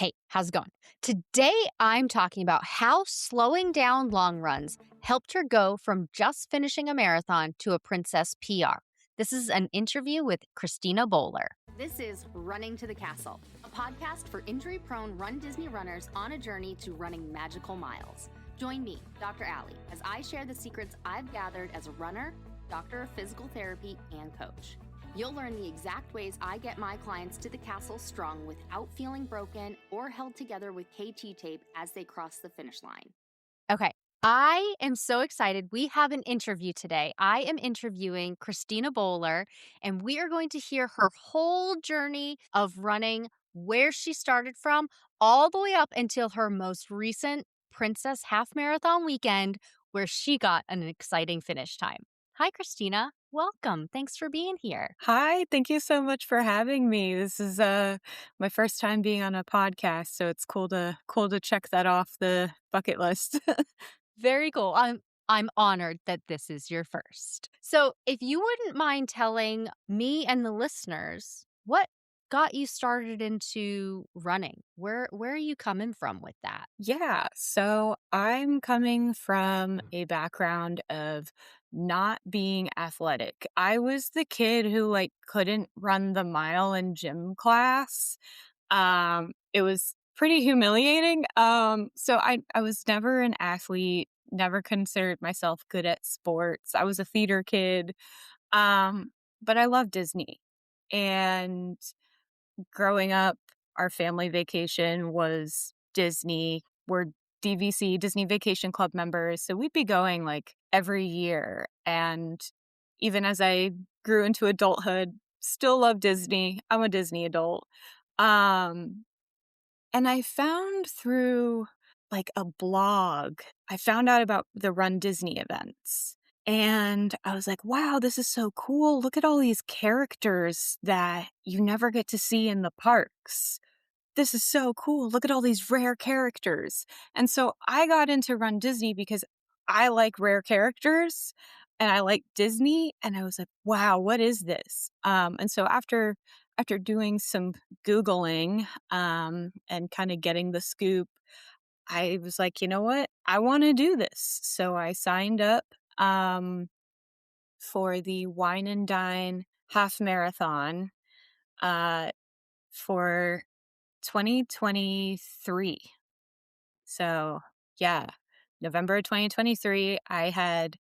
Hey, how's it going? Today, I'm talking about how slowing down long runs helped her go from just finishing a marathon to a Princess PR. This is an interview with Christina Bowler. This is Running to the Castle, a podcast for injury-prone Run Disney runners on a journey to running magical miles. Join me, Dr. Allie, as I share the secrets I've gathered as a runner, doctor of physical therapy, and coach. You'll learn the exact ways I get my clients to the castle strong without feeling broken or held together with KT tape as they cross the finish line. Okay, I am so excited. We have an interview today. I am interviewing Christina Bowler, and we are going to hear her whole journey of running, where she started from, all the way up until her most recent Princess Half Marathon weekend, where she got an exciting finish time. Hi, Christina. Welcome. Thanks for being here. Hi, thank you so much for having me. This is my first time being on a podcast, so it's cool to check that off the bucket list. Very cool. I'm honored that this is your first. So, if you wouldn't mind telling me and the listeners what got you started into running? Where are you coming from with that? Yeah, so I'm coming from a background of not being athletic. I was the kid who couldn't run the mile in gym class. It was pretty humiliating. So I was never an athlete, never considered myself good at sports. I was a theater kid. But I love Disney. And growing up, our family vacation was Disney. We're DVC, Disney Vacation Club members. So we'd be going every year. And even as I grew into adulthood, still love Disney. I'm a Disney adult. Um, and I found through a blog, I found out about the Run Disney events. And I was like, wow, this is so cool. Look at all these characters that you never get to see in the parks. This is so cool. Look at all these rare characters. And so I got into Run Disney because I like rare characters and I like Disney. And I was like, wow, what is this? And so after doing some Googling and kind of getting the scoop, I was like, you know what? I want to do this. So I signed up for the Wine and Dine half marathon for 2023. So yeah, November 2023, I had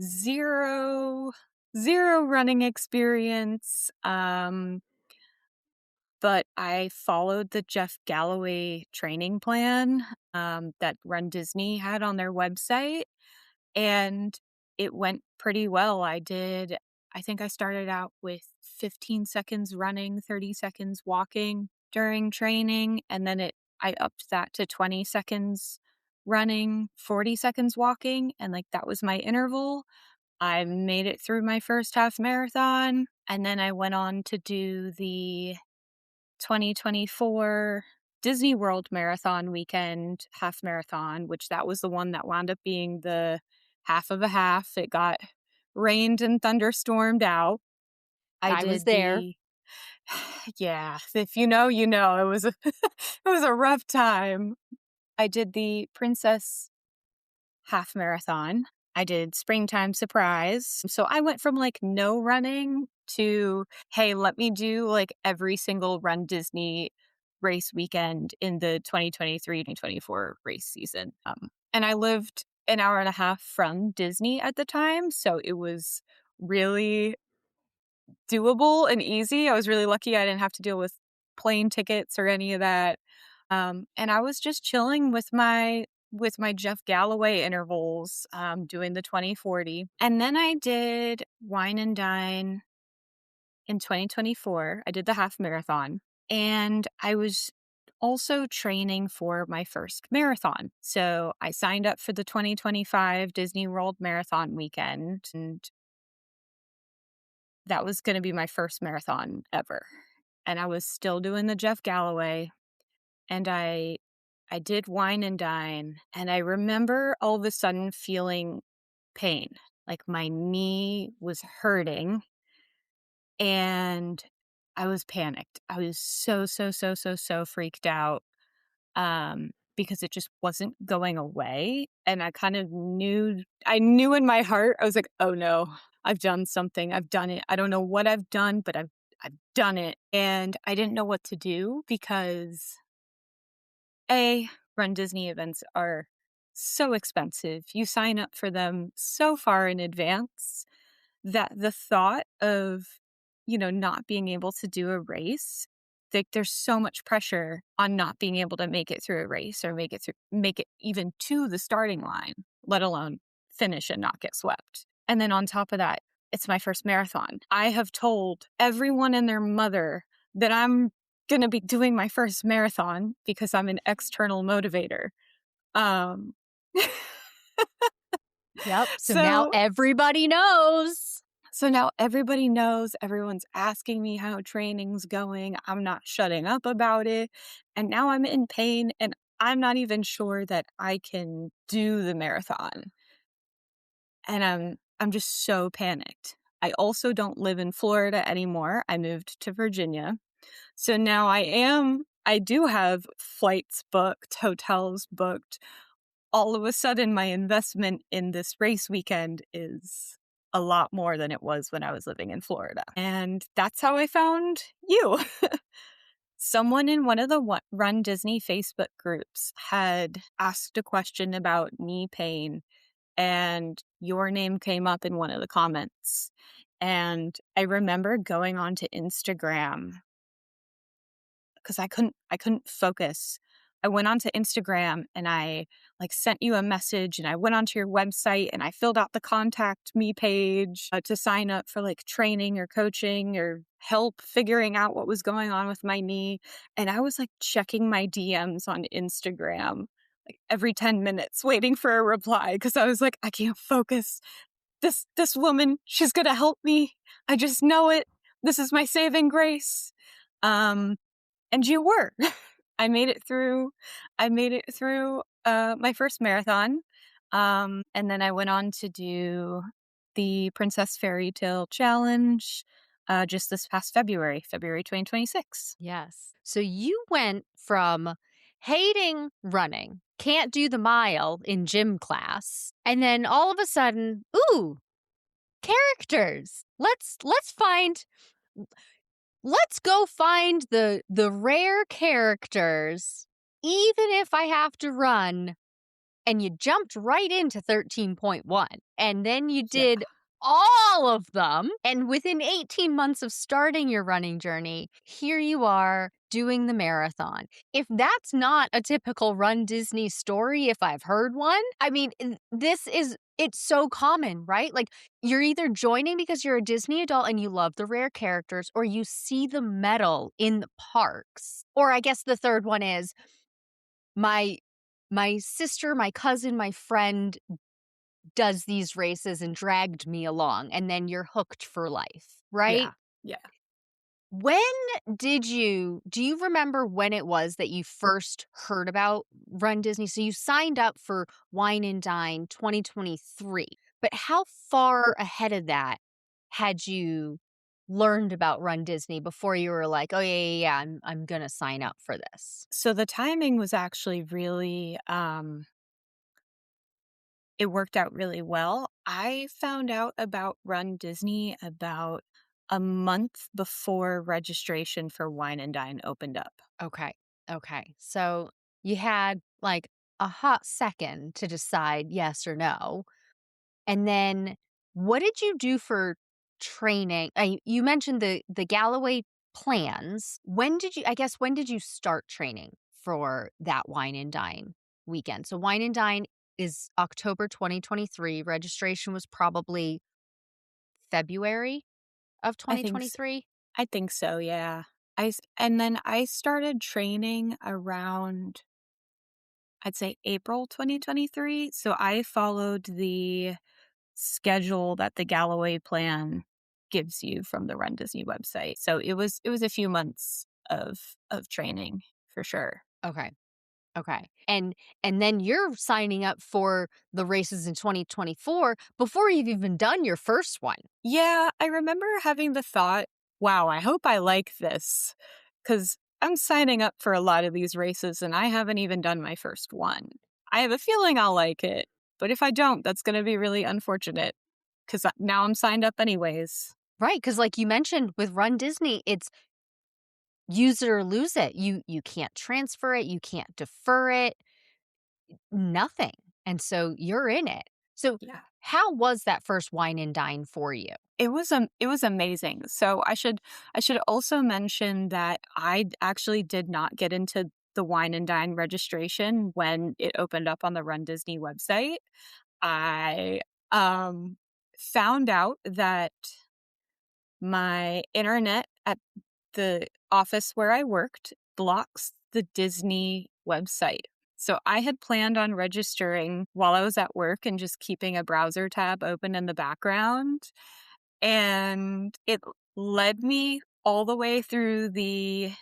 zero running experience. But I followed the Jeff Galloway training plan that Run Disney had on their website, and it went pretty well. I think I started out with 15 seconds running, 30 seconds walking during training, and then I upped that to 20 seconds running, 40 seconds walking, and that was my interval. I made it through my first half marathon, and then I went on to do the 2024 Disney World Marathon weekend half marathon, which that was the one that wound up being the half of a half. It got rained and thunderstormed out. I was there. Yeah, if you know, you know. It was it was a rough time. I did the Princess half marathon. I did Springtime Surprise. So I went from no running to, hey, let me do every single Run Disney race weekend in the 2023-2024 race season. And I lived an hour and a half from Disney at the time, so it was really doable and easy. I was really lucky I didn't have to deal with plane tickets or any of that. And I was just chilling with my Jeff Galloway intervals, doing the 2040. And then I did Wine and Dine in 2024. I did the half marathon. And I was also training for my first marathon. So I signed up for the 2025 Disney World Marathon weekend. And that was going to be my first marathon ever. And I was still doing the Jeff Galloway. And I did Wine and Dine, and I remember all of a sudden feeling pain. My knee was hurting, and I was panicked. I was so freaked out. because it just wasn't going away. And I kind of I knew in my heart, I was like, oh no, I've done something. I've done it. I don't know what I've done, but I've done it. And I didn't know what to do because Run Disney events are so expensive. You sign up for them so far in advance that the thought of, not being able to do a race, like there's so much pressure on not being able to make it through a race or make it even to the starting line, let alone finish and not get swept. And then on top of that, it's my first marathon. I have told everyone and their mother that I'm going to be doing my first marathon because I'm an external motivator. Um, Yep. So now everybody knows. So now everybody knows, everyone's asking me how training's going. I'm not shutting up about it. And now I'm in pain and I'm not even sure that I can do the marathon. And I'm just so panicked. I also don't live in Florida anymore. I moved to Virginia. So now I do have flights booked, hotels booked. All of a sudden, my investment in this race weekend is a lot more than it was when I was living in Florida. And that's how I found you. Someone in one of the Run Disney Facebook groups had asked a question about knee pain, and your name came up in one of the comments. And I remember going onto Instagram because I couldn't focus. I went onto Instagram and I sent you a message, and I went onto your website and I filled out the contact me page to sign up for training or coaching or help figuring out what was going on with my knee. And I was checking my DMs on Instagram every 10 minutes waiting for a reply because I was I can't focus. This woman, she's going to help me. I just know it. This is my saving grace. And you were. I made it through my first marathon. And then I went on to do the Princess Fairytale challenge just this past February 2026. Yes. So you went from hating running, can't do the mile in gym class, and then all of a sudden, ooh, characters. Let's go find the rare characters, even if I have to run. And you jumped right into 13.1. And then you did all of them. And within 18 months of starting your running journey, here you are doing the marathon. If that's not a typical Run Disney story, if I've heard one, I mean, it's so common, right? You're either joining because you're a Disney adult and you love the rare characters, or you see the medal in the parks. Or I guess the third one is my sister, my cousin, my friend does these races and dragged me along, and then you're hooked for life, right? Yeah. Do you remember when it was that you first heard about Run Disney? So you signed up for Wine and Dine 2023, but how far ahead of that had you learned about Run Disney before you were like, oh yeah, I'm gonna sign up for this? So the timing was actually really, it worked out really well. I found out about Run Disney about a month before registration for Wine and Dine opened up. Okay. So you had a hot second to decide yes or no. And then what did you do for training? You mentioned the Galloway plans. When did you start training for that Wine and Dine weekend? So Wine and Dine is October 2023. Registration was probably February of I think 2023. I think so, yeah. And then I started training around, I'd say, April 2023. So I followed the schedule that the Galloway plan gives you from the Run Disney website. So it was a few months of training for sure. Okay. And then you're signing up for the races in 2024 before you've even done your first one. Yeah, I remember having the thought, wow, I hope I like this. Because I'm signing up for a lot of these races and I haven't even done my first one. I have a feeling I'll like it, but if I don't, that's going to be really unfortunate because now I'm signed up anyways. Right, because like you mentioned with Run Disney, it's use it or lose it. You can't transfer it, you can't defer it, nothing, and so you're in it. So, Yeah. how was that first wine and dine for you? It was amazing. So I should also mention that I actually did not get into the wine and dine registration when it opened up on the Run Disney website. I um found out that my internet at the office where I worked blocks the Disney website. So I had planned on registering while I was at work and just keeping a browser tab open in the background. And it led me all the way through the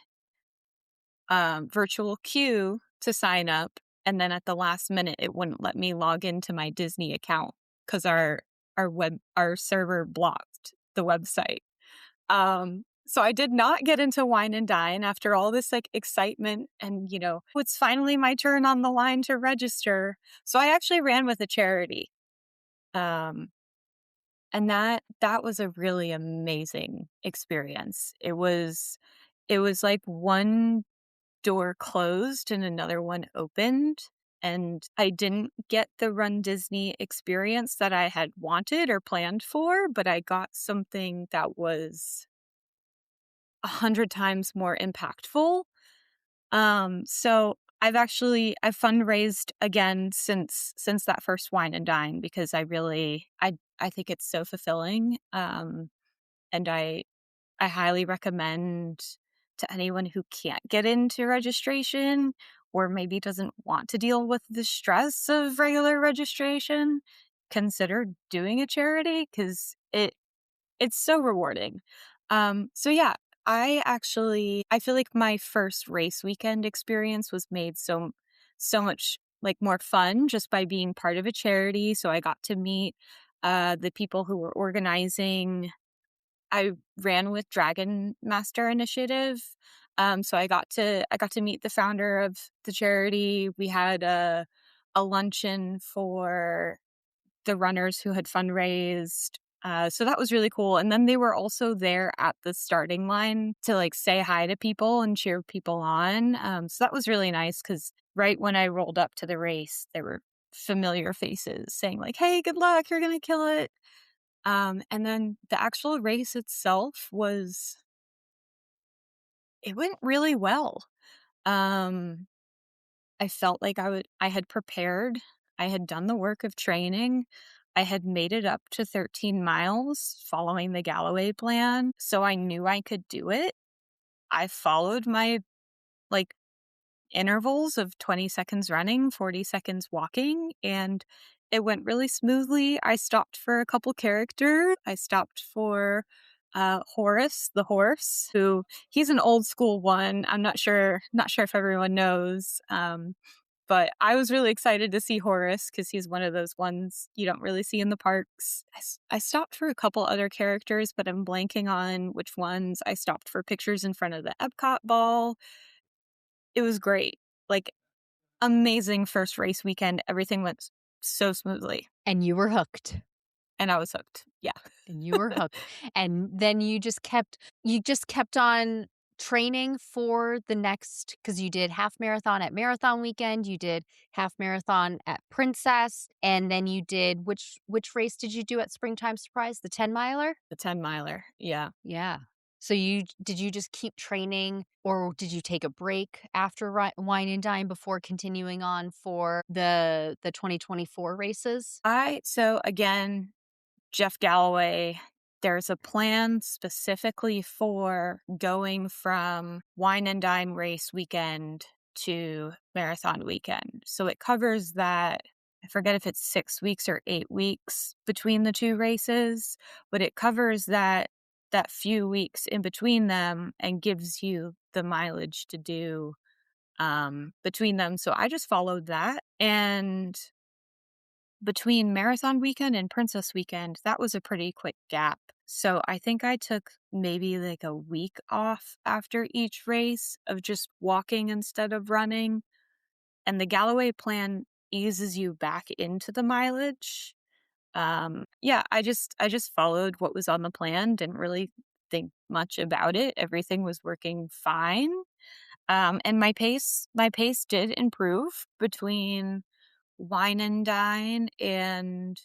virtual queue to sign up. And then at the last minute, it wouldn't let me log into my Disney account because our server blocked the website. So I did not get into wine and dine after all this like excitement and it's finally my turn on the line to register. So I actually ran with a charity. Um and that was a really amazing experience. It was like one door closed and another one opened. And I didn't get the Run Disney experience that I had wanted or planned for, but I got something that was 100 times more impactful. So I've fundraised again since that first wine and dine because I think it's so fulfilling. And I highly recommend to anyone who can't get into registration or maybe doesn't want to deal with the stress of regular registration, consider doing a charity because it's so rewarding. So yeah, I feel like my first race weekend experience was made so much like more fun just by being part of a charity. So I got to meet the people who were organizing. I ran with Dragon Master Initiative. So I got to meet the founder of the charity. We had a luncheon for the runners who had fundraised. So that was really cool. And then they were also there at the starting line to like say hi to people and cheer people on. So that was really nice because right when I rolled up to the race, there were familiar faces saying like, "Hey, good luck, you're gonna kill it." And then the actual race itself it went really well. Um, I felt like I had prepared. I had done the work of training. I had made it up to 13 miles following the Galloway plan, so I knew I could do it. I followed my like intervals of 20 seconds running, 40 seconds walking, and it went really smoothly. I stopped for a couple characters. I stopped for Horace, the horse, who he's an old school one. I'm not sure if everyone knows. But I was really excited to see Horace because he's one of those ones you don't really see in the parks. I stopped for a couple other characters, but I'm blanking on which ones. I stopped for pictures in front of the Epcot ball. It was great. Like, amazing first race weekend. Everything went so smoothly, And you were hooked. and I was hooked. Yeah. And you were hooked. And then you just kept on training for the next because you did half marathon at marathon weekend, you did half marathon at Princess, and then you did which race did you do at Springtime Surprise? The 10 miler? The 10 miler. Yeah. Yeah. So did you just keep training or did you take a break after wine and dine before continuing on for the 2024 races? So again, Jeff Galloway, there's a plan specifically for going from wine and dine race weekend to marathon weekend. So it covers that. I forget if it's 6 weeks or 8 weeks between the two races, but it covers that few weeks in between them and gives you the mileage to do between them. So I just followed that. And between marathon weekend and princess weekend, that was a pretty quick gap. So I think I took maybe like a week off after each race of just walking instead of running. And the Galloway plan eases you back into the mileage. Yeah, I just followed what was on the plan, didn't really think much about it. Everything was working fine. And my pace did improve between Wine and Dine and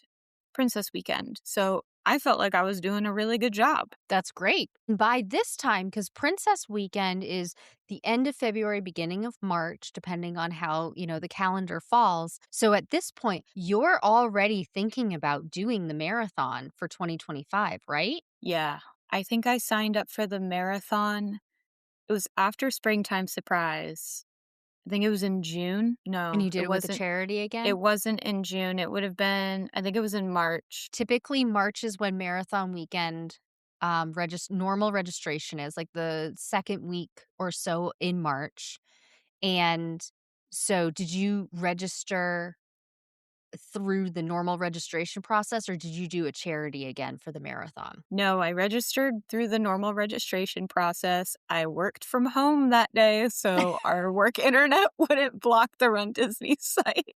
Princess Weekend. So I felt like I was doing a really good job. That's great. By this time, because Princess Weekend is the end of February, beginning of March, depending on how, the calendar falls. So at this point, you're already thinking about doing the marathon for 2025, right? Yeah. I think I signed up for the marathon. It was after Springtime Surprise. I think it was in June. And No, you did it it with a wasn't. charity It again? wasn't in June. It would have been, I think it was in March. Typically, March is when marathon weekend normal registration is, like the second week or so in March. And so, did you register through the normal registration process, or did you do a charity again for the marathon? No, I registered through the normal registration process. I worked from home that day, so our work internet wouldn't block the Run Disney site.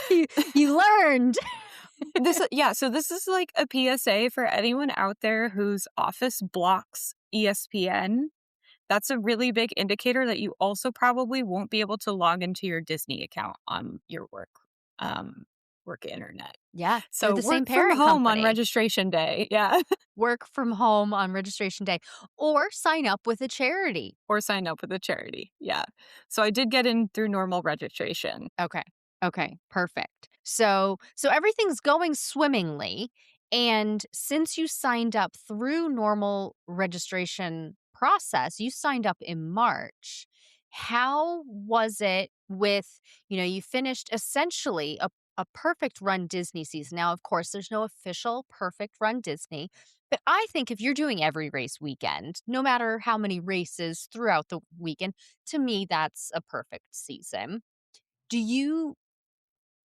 You learned. So this is like a PSA for anyone out there whose office blocks ESPN. That's a really big indicator that you also probably won't be able to log into your Disney account on your um, work internet. Yeah, they're So the work same from parent home on company. registration day. Yeah. Work from home on registration day or sign up with a charity. Or sign up with a charity. Yeah. So I did get in through normal registration. Okay. Okay, perfect. So everything's going swimmingly, and since you signed up through normal registration process, you signed up in March. How was it with, you finished essentially a perfect run Disney season. Now, of course, there's no official perfect run Disney, but I think if you're doing every race weekend, no matter how many races throughout the weekend, to me that's a perfect season. Do you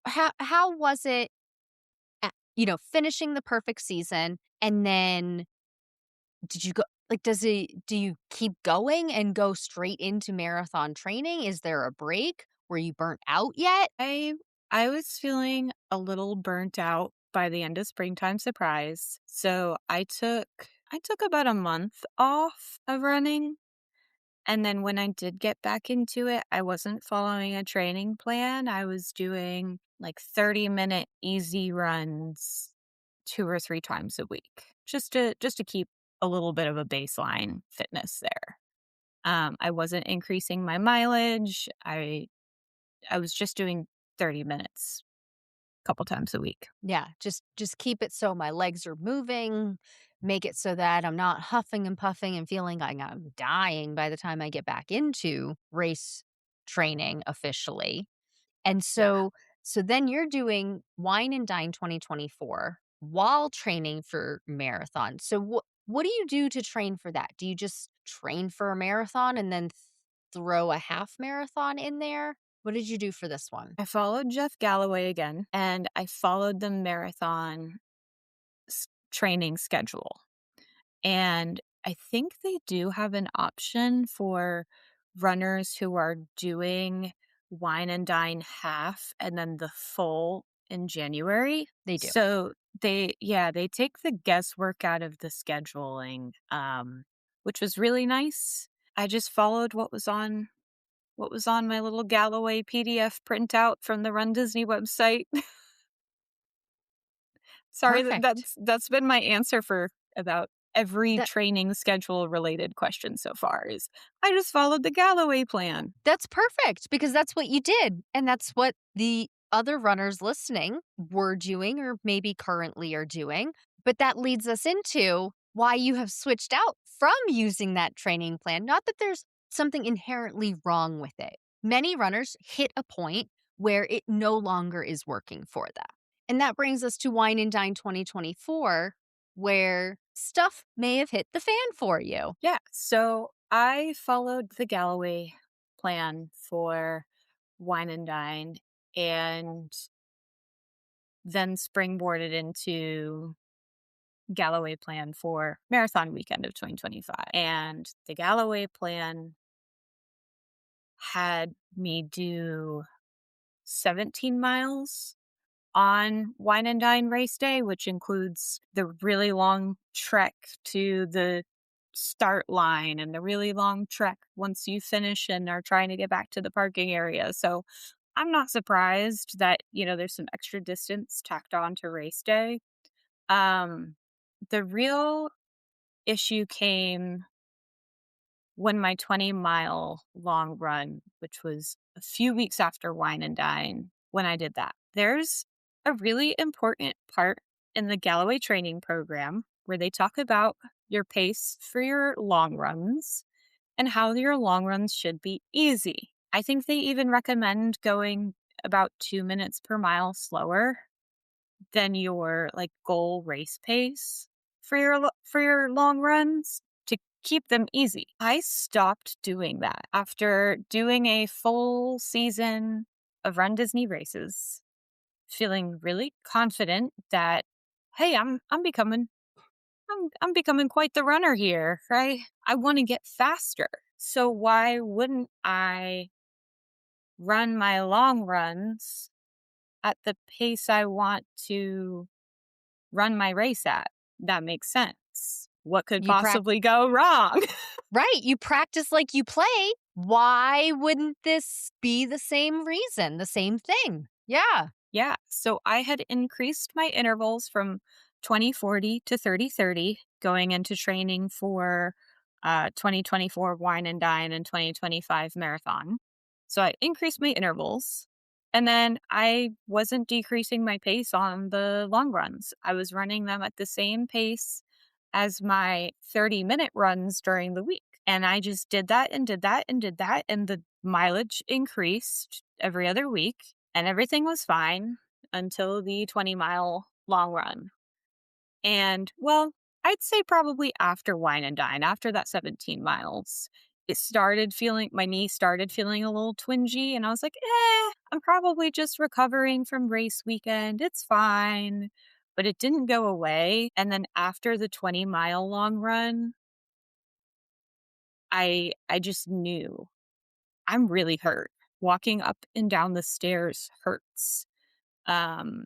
how was it, finishing the perfect season, and then did you go like, do you keep going and go straight into marathon training? Is there a break? Were you burnt out yet? I I was feeling a little burnt out by the end of Springtime Surprise. So I took about a month off of running. And then when I did get back into it, I wasn't following a training plan. I was doing like 30-minute easy runs 2 or 3 times a week. Just to keep a little bit of a baseline fitness there. I wasn't increasing my mileage. I was just doing 30 minutes a couple times a week. Yeah, just keep it so my legs are moving, make it so that I'm not huffing and puffing and feeling like I'm dying by the time I get back into race training officially. And Yeah. so then you're doing Wine and Dine 2024 while training for marathon. So what do you do to train for that? Do you just train for a marathon and then throw a half marathon in there? What did you do for this one? I followed Jeff Galloway again, and I followed the marathon training schedule. And I think they do have an option for runners who are doing Wine and Dine half and then the full in January. They do. So they take the guesswork out of the scheduling, which was really nice. I just followed what was on my little Galloway PDF printout from the Run Disney website. Sorry, Perfect. that's been my answer for about every That training schedule related question so far is I just followed the Galloway plan. that's perfect because that's what you did, and that's what the other runners listening were doing or maybe currently are doing. But that leads us into why you have switched out from using that training plan. Not that there's something inherently wrong with it. Many runners hit a point where it no longer is working for them. And that brings us to Wine and Dine 2024, where stuff may have hit the fan for you. Yeah, so I followed the Galloway plan for Wine and Dine and then springboarded into Galloway plan for marathon weekend of 2025. And the Galloway plan had me do 17 miles on Wine and Dine race day, which includes the really long trek to the start line and the really long trek once you finish and are trying to get back to the parking area. So I'm not surprised that, there's some extra distance tacked on to race day. Um, the real issue came when my 20-mile long run, which was a few weeks after Wine and Dine, when I did that. There's a really important part in the Galloway training program where they talk about your pace for your long runs and how your long runs should be easy. I think they even recommend going about 2 minutes per mile slower than your goal race pace for your long runs to keep them easy. I stopped doing that after doing a full season of RunDisney races, feeling really confident that, hey, I'm becoming quite the runner here, right? I want to get faster. So why wouldn't I run my long runs at the pace I want to run my race at? That makes sense. What could You prac possibly go wrong? Right, you practice like you play. Why wouldn't this be the same reason, the same thing? Yeah. Yeah. So I had increased my intervals from 20/40 to 30/30 going into training for 2024 Wine and Dine and 2025 Marathon. So I increased my intervals. And then I wasn't decreasing my pace on the long runs. I was running them at the same pace as my 30-minute runs during the week. And I just did that and did that and did that. And the mileage increased every other week and everything was fine until the 20-mile long run. And well, I'd say probably after Wine and Dine, after that 17 miles, my knee started feeling a little twingy. And I was like, I'm probably just recovering from race weekend. It's fine. But it didn't go away. And then after the 20-mile long run, I just knew I'm really hurt. Walking up and down the stairs hurts. Um,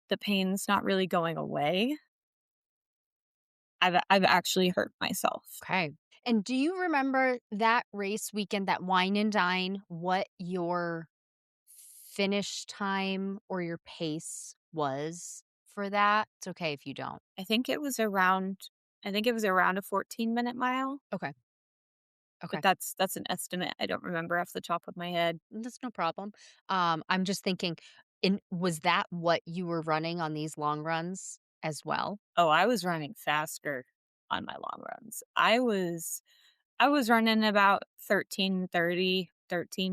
the pain's not really going away. I've actually hurt myself. Okay. And do you remember that race weekend, that Wine and Dine, what your finish time or your pace was for that? It's okay if you don't. I think it was around a 14-minute mile, Okay. but Okay. that's an estimate. I don't remember off the top of my head. That's no problem. I'm just thinking, was that what you were running on these long runs as well? Oh, I was running faster on my long runs. I was running about 13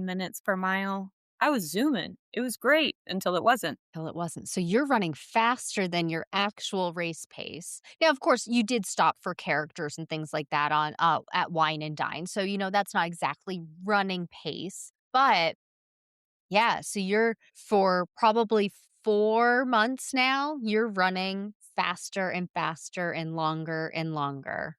minutes per mile. I was zooming. It was great until it wasn't. Till it wasn't. So you're running faster than your actual race pace. Now, of course, you did stop for characters and things like that on at Wine and Dine. So, that's not exactly running pace, but yeah, so you're for probably 4 months now, you're running faster and faster and longer and longer.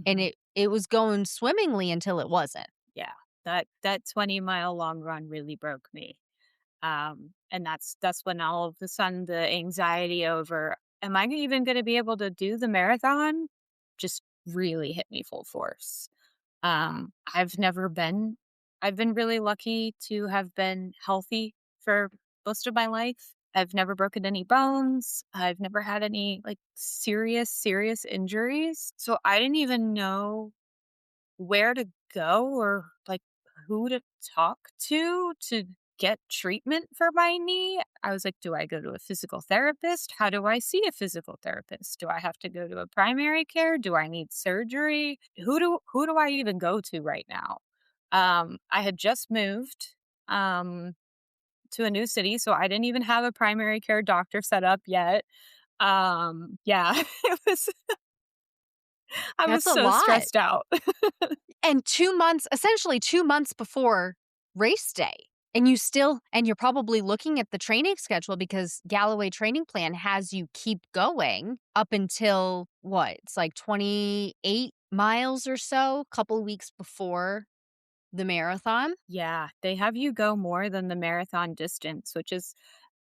And Mhm. it was going swimmingly until it wasn't. Yeah. That 20-mile long run really broke me. And that's when all of a sudden the anxiety over, am I even going to be able to do the marathon, just really hit me full force. Um, I've never been, I've been really lucky to have been healthy for most of my life. I've never broken any bones. I've never had any serious injuries. So I didn't even know where to go or who to talk to get treatment for my knee. I was like, do I go to a physical therapist? How do I see a physical therapist? Do I have to go to a primary care? Do I need surgery? Who do I even go to right now? I had just moved to a new city, so I didn't even have a primary care doctor set up yet. Yeah, it was I was That's a so lot. stressed out. And 2 months, essentially 2 months before race day. And you're probably looking at the training schedule because Galloway training plan has you keep going up until what? It's like 28 miles or so, couple weeks before the marathon. Yeah, they have you go more than the marathon distance, which is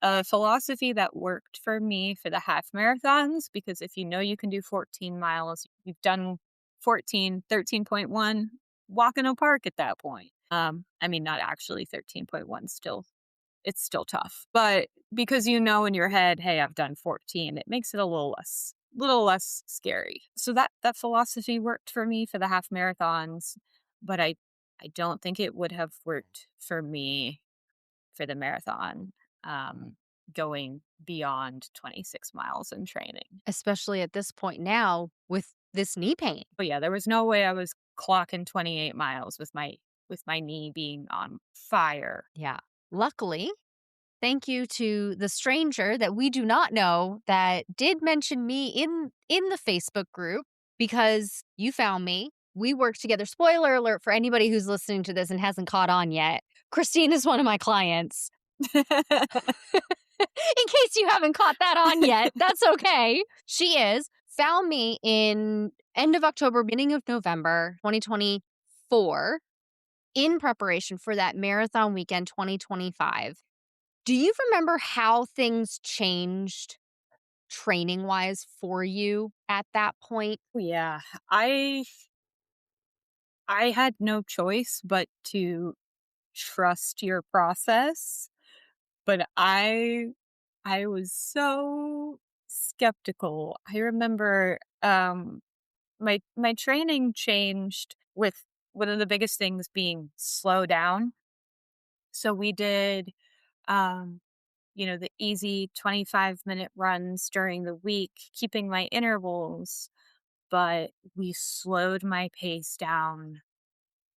a philosophy that worked for me for the half marathons because if you know you can do 14 miles, you've done 14, 13.1, walk in a park at that point. I mean, not actually 13.1, still, it's still tough. But because you know in your head, hey, I've done 14, it makes it a little less scary. So that philosophy worked for me for the half marathons, but I don't think it would have worked for me for the marathon, um, going beyond 26 miles in training. Especially at this point now with this knee pain. But yeah, there was no way I was clocking 28 miles with my knee being on fire. Yeah. Luckily, thank you to the stranger that we do not know that did mention me in the Facebook group because you found me. We work together. Spoiler alert for anybody who's listening to this and hasn't caught on yet. Christine is one of my clients. In case you haven't caught that on yet, that's okay. She is. Found me in end of October, beginning of November 2024 in preparation for that marathon weekend 2025. Do you remember how things changed training wise for you at that point? Yeah, I I had no choice but to trust your process, but I was so skeptical. I remember my training changed with one of the biggest things being slow down. So we did um the easy 25-minute runs during the week, keeping my intervals, but we slowed my pace down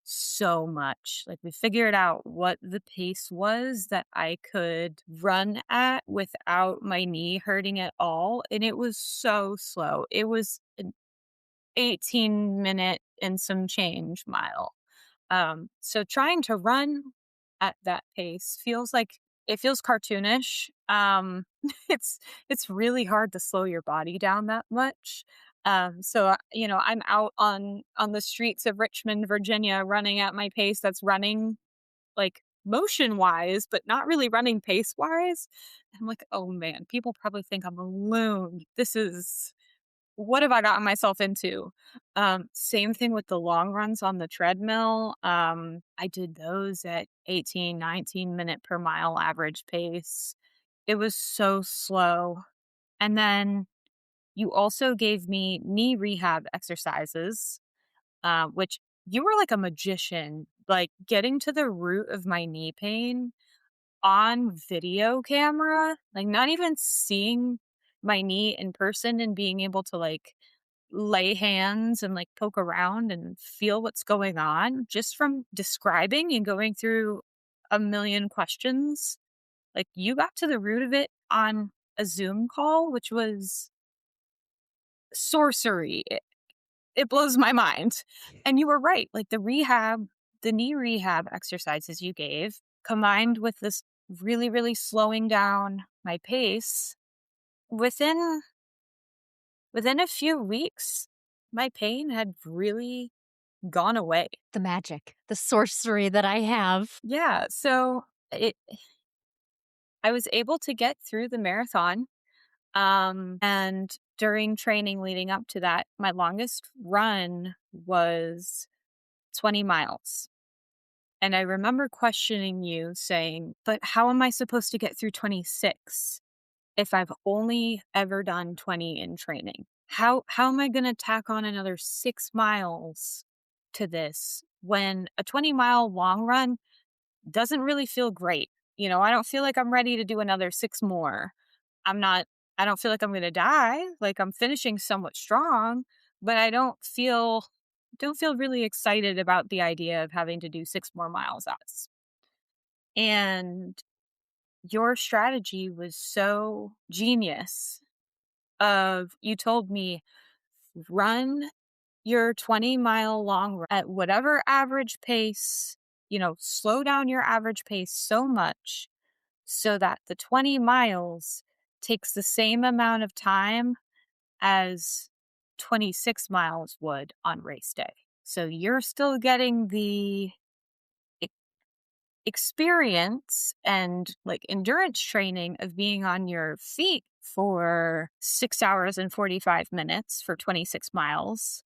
so much. Like we figured out what the pace was that I could run at without my knee hurting at all. And it was so slow. It was an 18-minute and some change mile. So trying to run at that pace it feels cartoonish. It's really hard to slow your body down that much. I'm out on the streets of Richmond, Virginia, running at my pace. That's running like motion wise, but not really running pace wise. I'm like, oh man, people probably think I'm a loon. This is what have I gotten myself into? Same thing with the long runs on the treadmill. I did those at 18, 19 minute per mile average pace. It was so slow. And then you also gave me knee rehab exercises, which you were like a magician, like getting to the root of my knee pain on video camera, like not even seeing my knee in person and being able to like lay hands and like poke around and feel what's going on just from describing and going through a million questions. Like you got to the root of it on a Zoom call, which was sorcery. It blows my mind. And you were right. Like the knee rehab exercises you gave combined with this really, really slowing down my pace within a few weeks, my pain had really gone away. The magic, the sorcery that I have. Yeah, so I was able to get through the marathon. And during training leading up to that, my longest run was 20 miles. And I remember questioning you saying, but how am I supposed to get through 26 if I've only ever done 20 in training? How am I going to tack on another 6 miles to this when a 20-mile long run doesn't really feel great? I don't feel like I'm ready to do another 6 more. I don't feel like I'm going to die. Like I'm finishing somewhat strong, but I don't feel really excited about the idea of having to do 6 more miles as. And your strategy was so genius of you told me run your 20-mile long run at whatever average pace slow down your average pace so much so that the 20 miles takes the same amount of time as 26 miles would on race day. So you're still getting the e- experience and like endurance training of being on your feet for 6 hours and 45 minutes for 26 miles.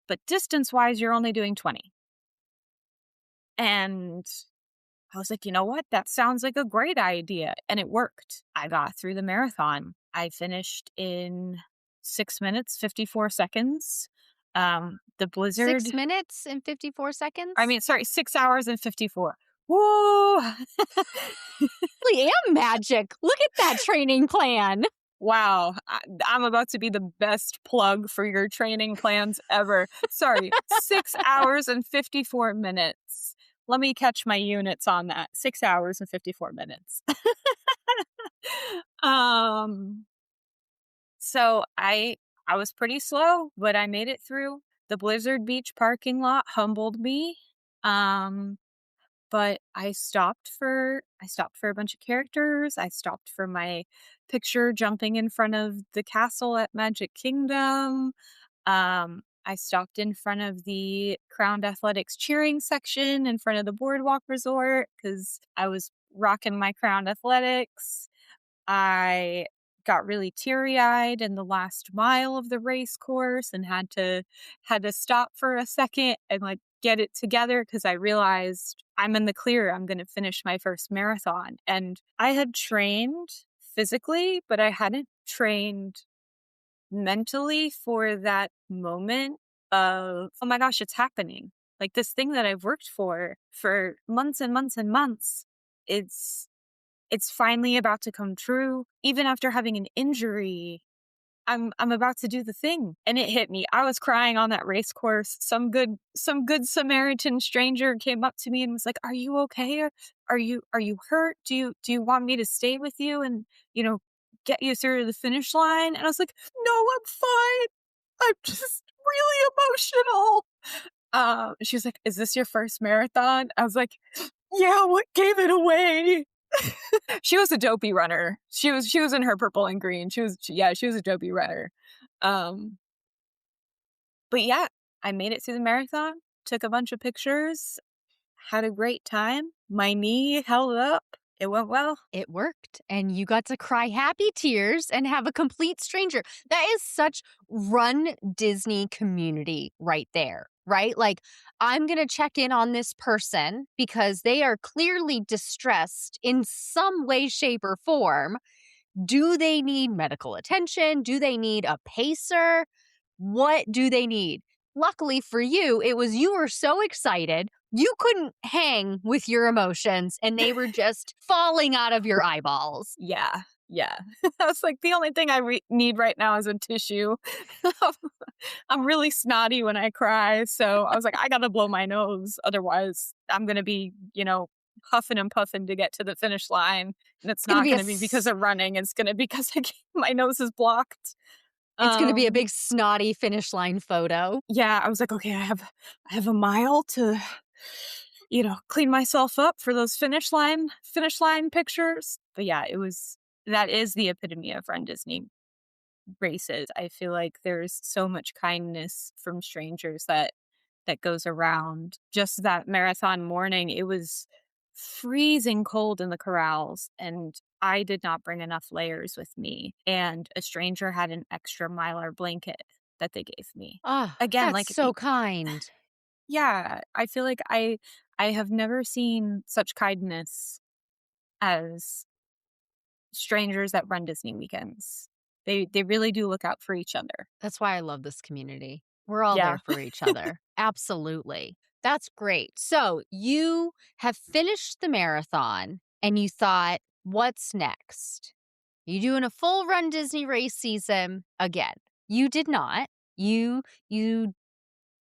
But distance wise, you're only doing 20. And I was like, you know what? That sounds like a great idea. And it worked. I got through the marathon. I finished in 6 minutes, 54 seconds. The blizzard, 6 minutes and 54 I seconds? mean, sorry, 6 hours and 54. Woo! Really am magic. Look at that training plan. Wow. I'm about to be the best plug for your training plans ever. Sorry, 6 hours and 54 minutes. Let me catch my units on that. 6 hours and 54 minutes. um, so I was pretty slow, but I made it through. The Blizzard Beach parking lot humbled me. Um, but I stopped for a bunch of characters. I stopped for my picture jumping in front of the castle at Magic Kingdom. I stopped in front of the Crowned Athletics cheering section in front of the Boardwalk Resort because I was rocking my Crowned Athletics. I got really teary-eyed in the last mile of the race course and had to stop for a second and like get it together because I realized I'm in the clear. I'm going to finish my first marathon. And I had trained physically, but I hadn't trained mentally for that moment of, oh my gosh, it's happening. Like this thing that I've worked for months and months and months. It's finally about to come true. Even after having an injury, I'm about to do the thing. And it hit me. I was crying on that race course. Some good Samaritan stranger came up to me and was like, "Are you okay? Are you hurt? Do you want me to stay with you and, get you through to the finish line?" And I was like, "No, I'm fine. I'm just really emotional." She was like, "Is this your first marathon?" I was like, "Yeah, what gave it away?" She was a dopey runner. She was in her purple and green. She was a dopey runner. Um, but yeah, I made it through the marathon, took a bunch of pictures, had a great time. My knee held up. It went well. It worked. And you got to cry happy tears and have a complete stranger. That is such run Disney community right there, right? Like, I'm going to check in on this person because they are clearly distressed in some way, shape, or form. Do they need medical attention? Do they need a pacer? What do they need? Luckily for you, it was you were so excited, you couldn't hang with your emotions and they were just falling out of your eyeballs. Yeah, yeah. I was like, the only thing I need right now is a tissue. I'm really snotty when I cry, so I was like, I gotta blow my nose, otherwise I'm gonna be, huffing and puffing to get to the finish line, and it's It's going to not be gonna be because of running. It's gonna be because my nose is blocked. it's going to be a Um, big snotty finish line photo. yeah, I was like, okay, I have a mile to, clean myself up for those finish line pictures. But yeah, that is the epitome of Run Disney races. I feel like there's so much kindness from strangers that goes around. Just that marathon morning, it was freezing cold in the corrals and I did not bring enough layers with me. And a stranger had an extra Mylar blanket that they gave me. Ah, Again, that's like so kind. yeah, I feel like I have never seen such kindness as strangers that run Disney weekends. They really do look out for each other. That's why I love this community. We're all Yeah. there for each other. Absolutely. That's great. So you have finished the marathon and you thought, what's next? You doing a full run Disney race season again? You did not. You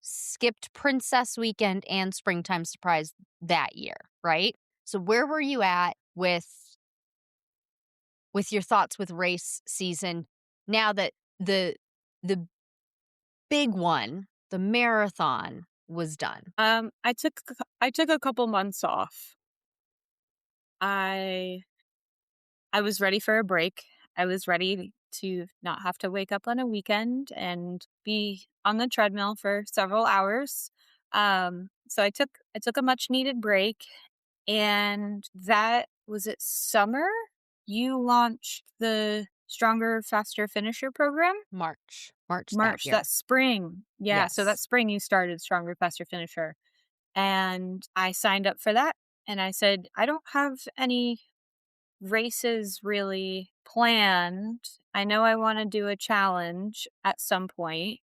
skipped Princess Weekend and Springtime Surprise that year, right? So where were you at with your thoughts with race season now that the big one, the marathon, was done? I took a couple months off. I I was ready for a break. I was ready to not have to wake up on a weekend and be on the treadmill for several hours. So I took a much needed break, and that was it summer. You launched the Stronger Faster Finisher program. March that March, that year. spring. Yeah, so that Yes. spring you started Stronger Faster Finisher, and I signed up for that, and I said, "I don't have any races really planned. I know I wanna do a challenge at some point.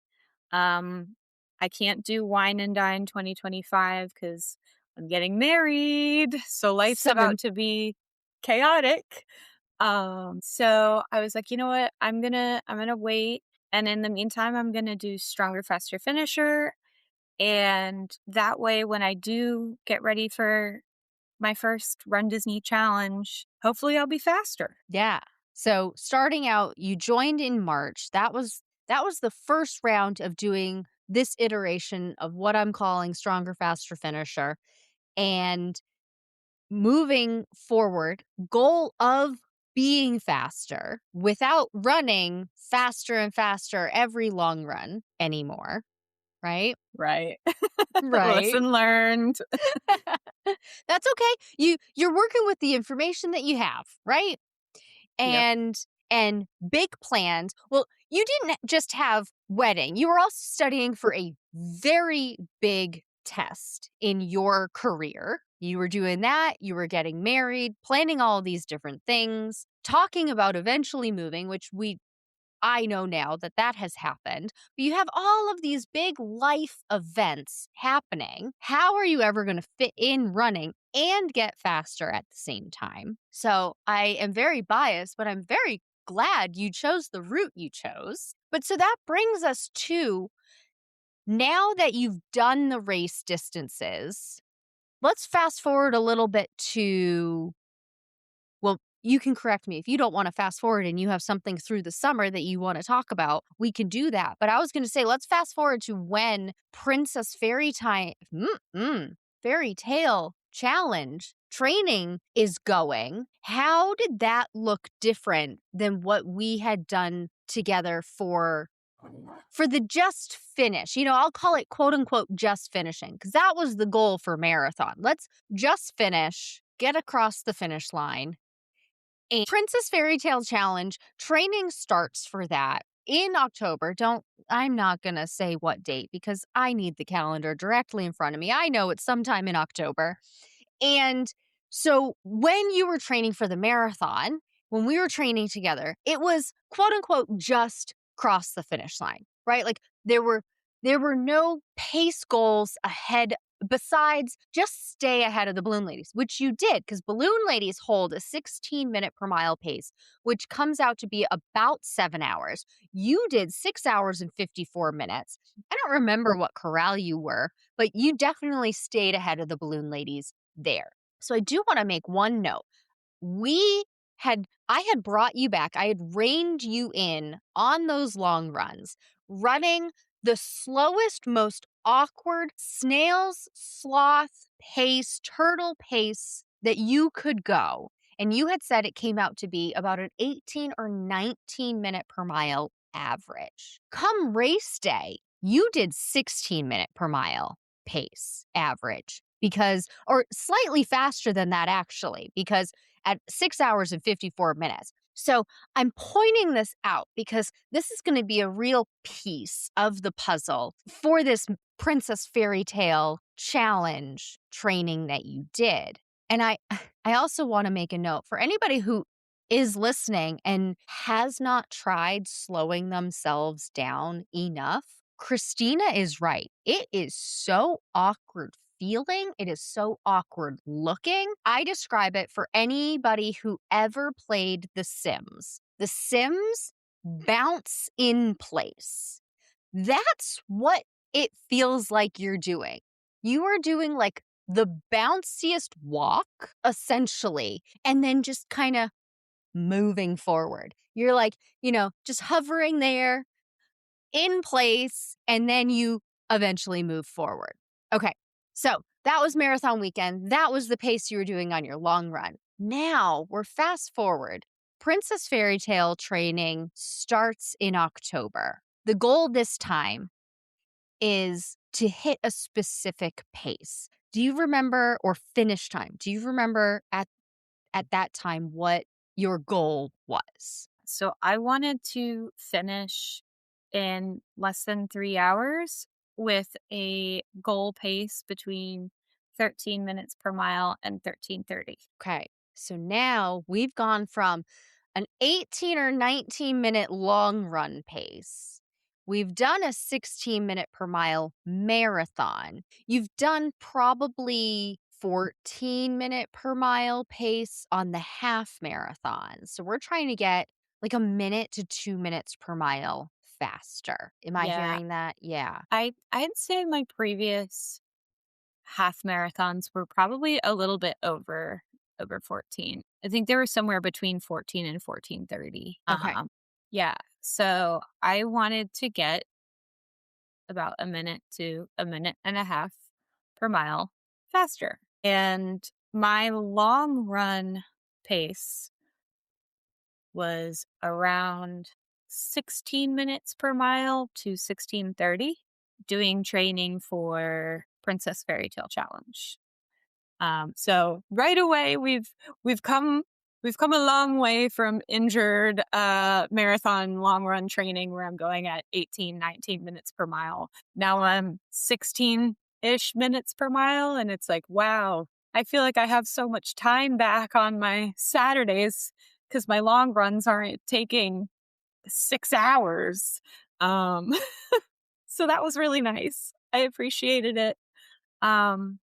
Um, I can't do Wine and Dine 2025 because 'cause I'm getting married, so life's So about to be chaotic." So I was like, "You know what? I'm gonna wait, and in the meantime, I'm gonna do Stronger, Faster Finisher, and that way, when I do get ready for my first Run Disney challenge, hopefully I'll be faster." yeah. So starting out, you joined in March. That was the first round of doing this iteration of what I'm calling Stronger, Faster Finisher. And moving forward, goal of being faster without running faster and faster every long run anymore, right? Right. Right. Lesson learned. That's okay. You're working with the information that you have, right? Yep. And and big plans. Well, you didn't just have wedding. You were also studying for a very big test in your career. You were doing that, you were getting married, planning all these different things, talking about eventually moving, which I know now that that has happened, but you have all of these big life events happening. How are you ever going to fit in running and get faster at the same time? So I am very biased, but I'm very glad you chose the route you chose. But so that brings us to now that you've done the race distances, let's fast forward a little bit to, well, you can correct me if you don't want to fast forward and you have something through the summer that you want to talk about. We can do that. But I was going to say, let's fast forward to when Princess Fairy Tale Challenge training is going. How did that look different than what we had done together for the just finish? I'll call it quote unquote just finishing because that was the goal for marathon. Let's just finish, get across the finish line. And Princess Fairytale Challenge training starts for that in October. I'm not going to say what date because I need the calendar directly in front of me. I know it's sometime in October. And so when you were training for the marathon, when we were training together, it was quote unquote just cross the finish line, right? Like there were no pace goals ahead besides just stay ahead of the balloon ladies, which you did because balloon ladies hold a 16-minute per mile pace, which comes out to be about 7 hours. You did 6 hours and 54 minutes. I don't remember what corral you were, but you definitely stayed ahead of the balloon ladies there. So I do want to make one note. I had brought you back. I had reined you in on those long runs, running the slowest, most awkward snail's sloth pace, turtle pace that you could go. And you had said it came out to be about an 18 or 19-minute per mile average. Come race day, you did 16-minute per mile pace average or slightly faster than that actually, because at 6 hours and 54 minutes. So I'm pointing this out because this is going to be a real piece of the puzzle for this Princess Fairytale challenge training that you did. And I also want to make a note for anybody who is listening and has not tried slowing themselves down enough. Christina is right. It is so awkward feeling. It is so awkward looking. I describe it for anybody who ever played The Sims. The Sims bounce in place. That's what it feels like you're doing. You are doing like the bounciest walk, essentially, and then just kind of moving forward. You're like, just hovering there in place, and then you eventually move forward. Okay. So that was marathon weekend. That was the pace you were doing on your long run. Now we're fast forward. Princess Fairytale training starts in October. The goal this time is to hit a specific pace. Do you remember, or finish time? Do you remember at that time what your goal was? So I wanted to finish in less than 3 hours with a goal pace between 13 minutes per mile and 13:30. Okay. So now we've gone from an 18 or 19-minute long run pace. We've done a 16-minute per mile marathon. You've done probably 14-minute per mile pace on the half marathon. So we're trying to get like a minute to 2 minutes per mile faster. Am I Yeah, hearing that? Yeah. I'd say my previous half marathons were probably a little bit over 14. I think they were somewhere between 14 and 14:30. Okay. Yeah. So I wanted to get about a minute to a minute and a half per mile faster. And my long run pace was around 16 minutes per mile to 16:30, doing training for Princess Fairytale Challenge. So right away we've come a long way from injured marathon long run training where I'm going at 18, 19 minutes per mile. Now I'm 16-ish minutes per mile, and it's like, wow, I feel like I have so much time back on my Saturdays because my long runs aren't taking 6 hours. Um so that was really nice. I appreciated it. Um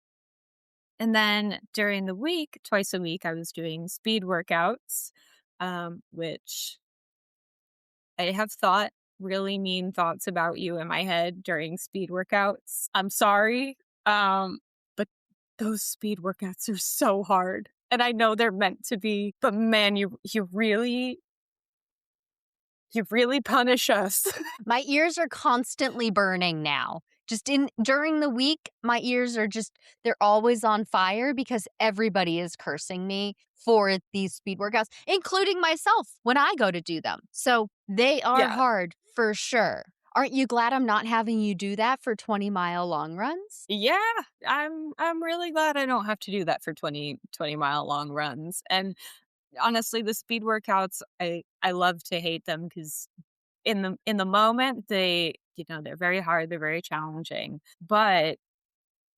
and then during the week, twice a week, I was doing speed workouts, which I have thought really mean thoughts about you in my head during speed workouts. I'm sorry, but those speed workouts are so hard. And I know they're meant to be, but man, you really punish us. My ears are constantly burning now. Just in during the week, my ears are just they're always on fire because everybody is cursing me for these speed workouts, including myself when I go to do them. So they are Yeah. hard for sure. Aren't you glad I'm not having you do that for 20-mile long runs? Yeah, I'm really glad I don't have to do that for 20-mile long runs. And honestly, the speed workouts, I love to hate them because in the moment they're very hard, they're very challenging, but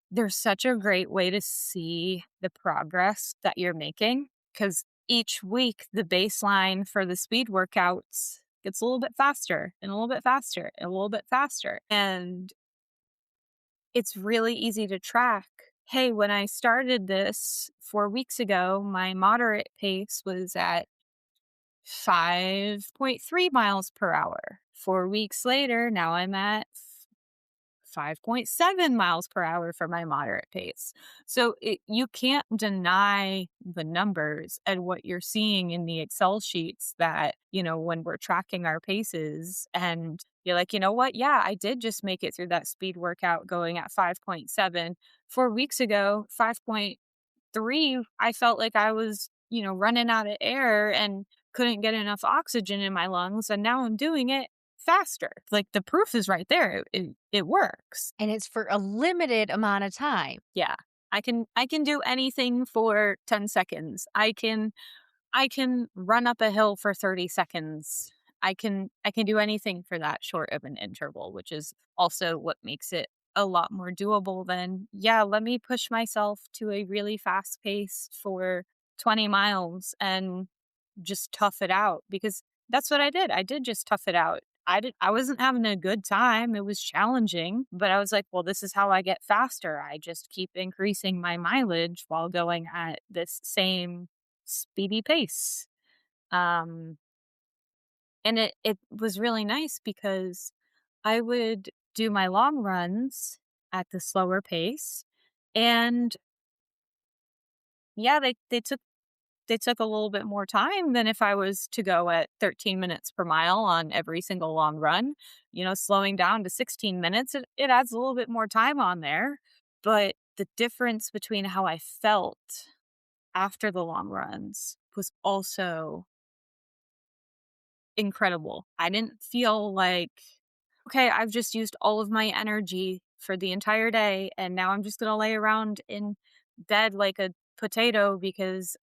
they're such a great way to see the progress that you're making because each week the baseline for the speed workouts gets a little bit faster and a little bit faster and a little bit faster. And it's really easy to track. Hey, when I started this 4 weeks ago, my moderate pace was at 5.3 miles per hour. 4 weeks later, now I'm at 5.7 miles per hour for my moderate pace. So you can't deny the numbers and what you're seeing in the Excel sheets that, when we're tracking our paces and you're like, you know what? Yeah, I did just make it through that speed workout going at 5.7. 4 weeks ago, 5.3, I felt like I was, running out of air and couldn't get enough oxygen in my lungs. And now I'm doing it faster. Like the proof is right there. It works. And it's for a limited amount of time. Yeah. I can do anything for 10 seconds. I can run up a hill for 30 seconds. I can do anything for that short of an interval, which is also what makes it a lot more doable than, yeah, let me push myself to a really fast pace for 20 miles and just tough it out because that's what I did. I did just tough it out. I wasn't having a good time. It was challenging, but I was like, well, this is how I get faster. I just keep increasing my mileage while going at this same speedy pace. Um and it was really nice because I would do my long runs at the slower pace and yeah, they took a little bit more time than if I was to go at 13 minutes per mile on every single long run. Slowing down to 16 minutes, it adds a little bit more time on there. But the difference between how I felt after the long runs was also incredible. I didn't feel like, okay, I've just used all of my energy for the entire day and now I'm just going to lay around in bed like a potato because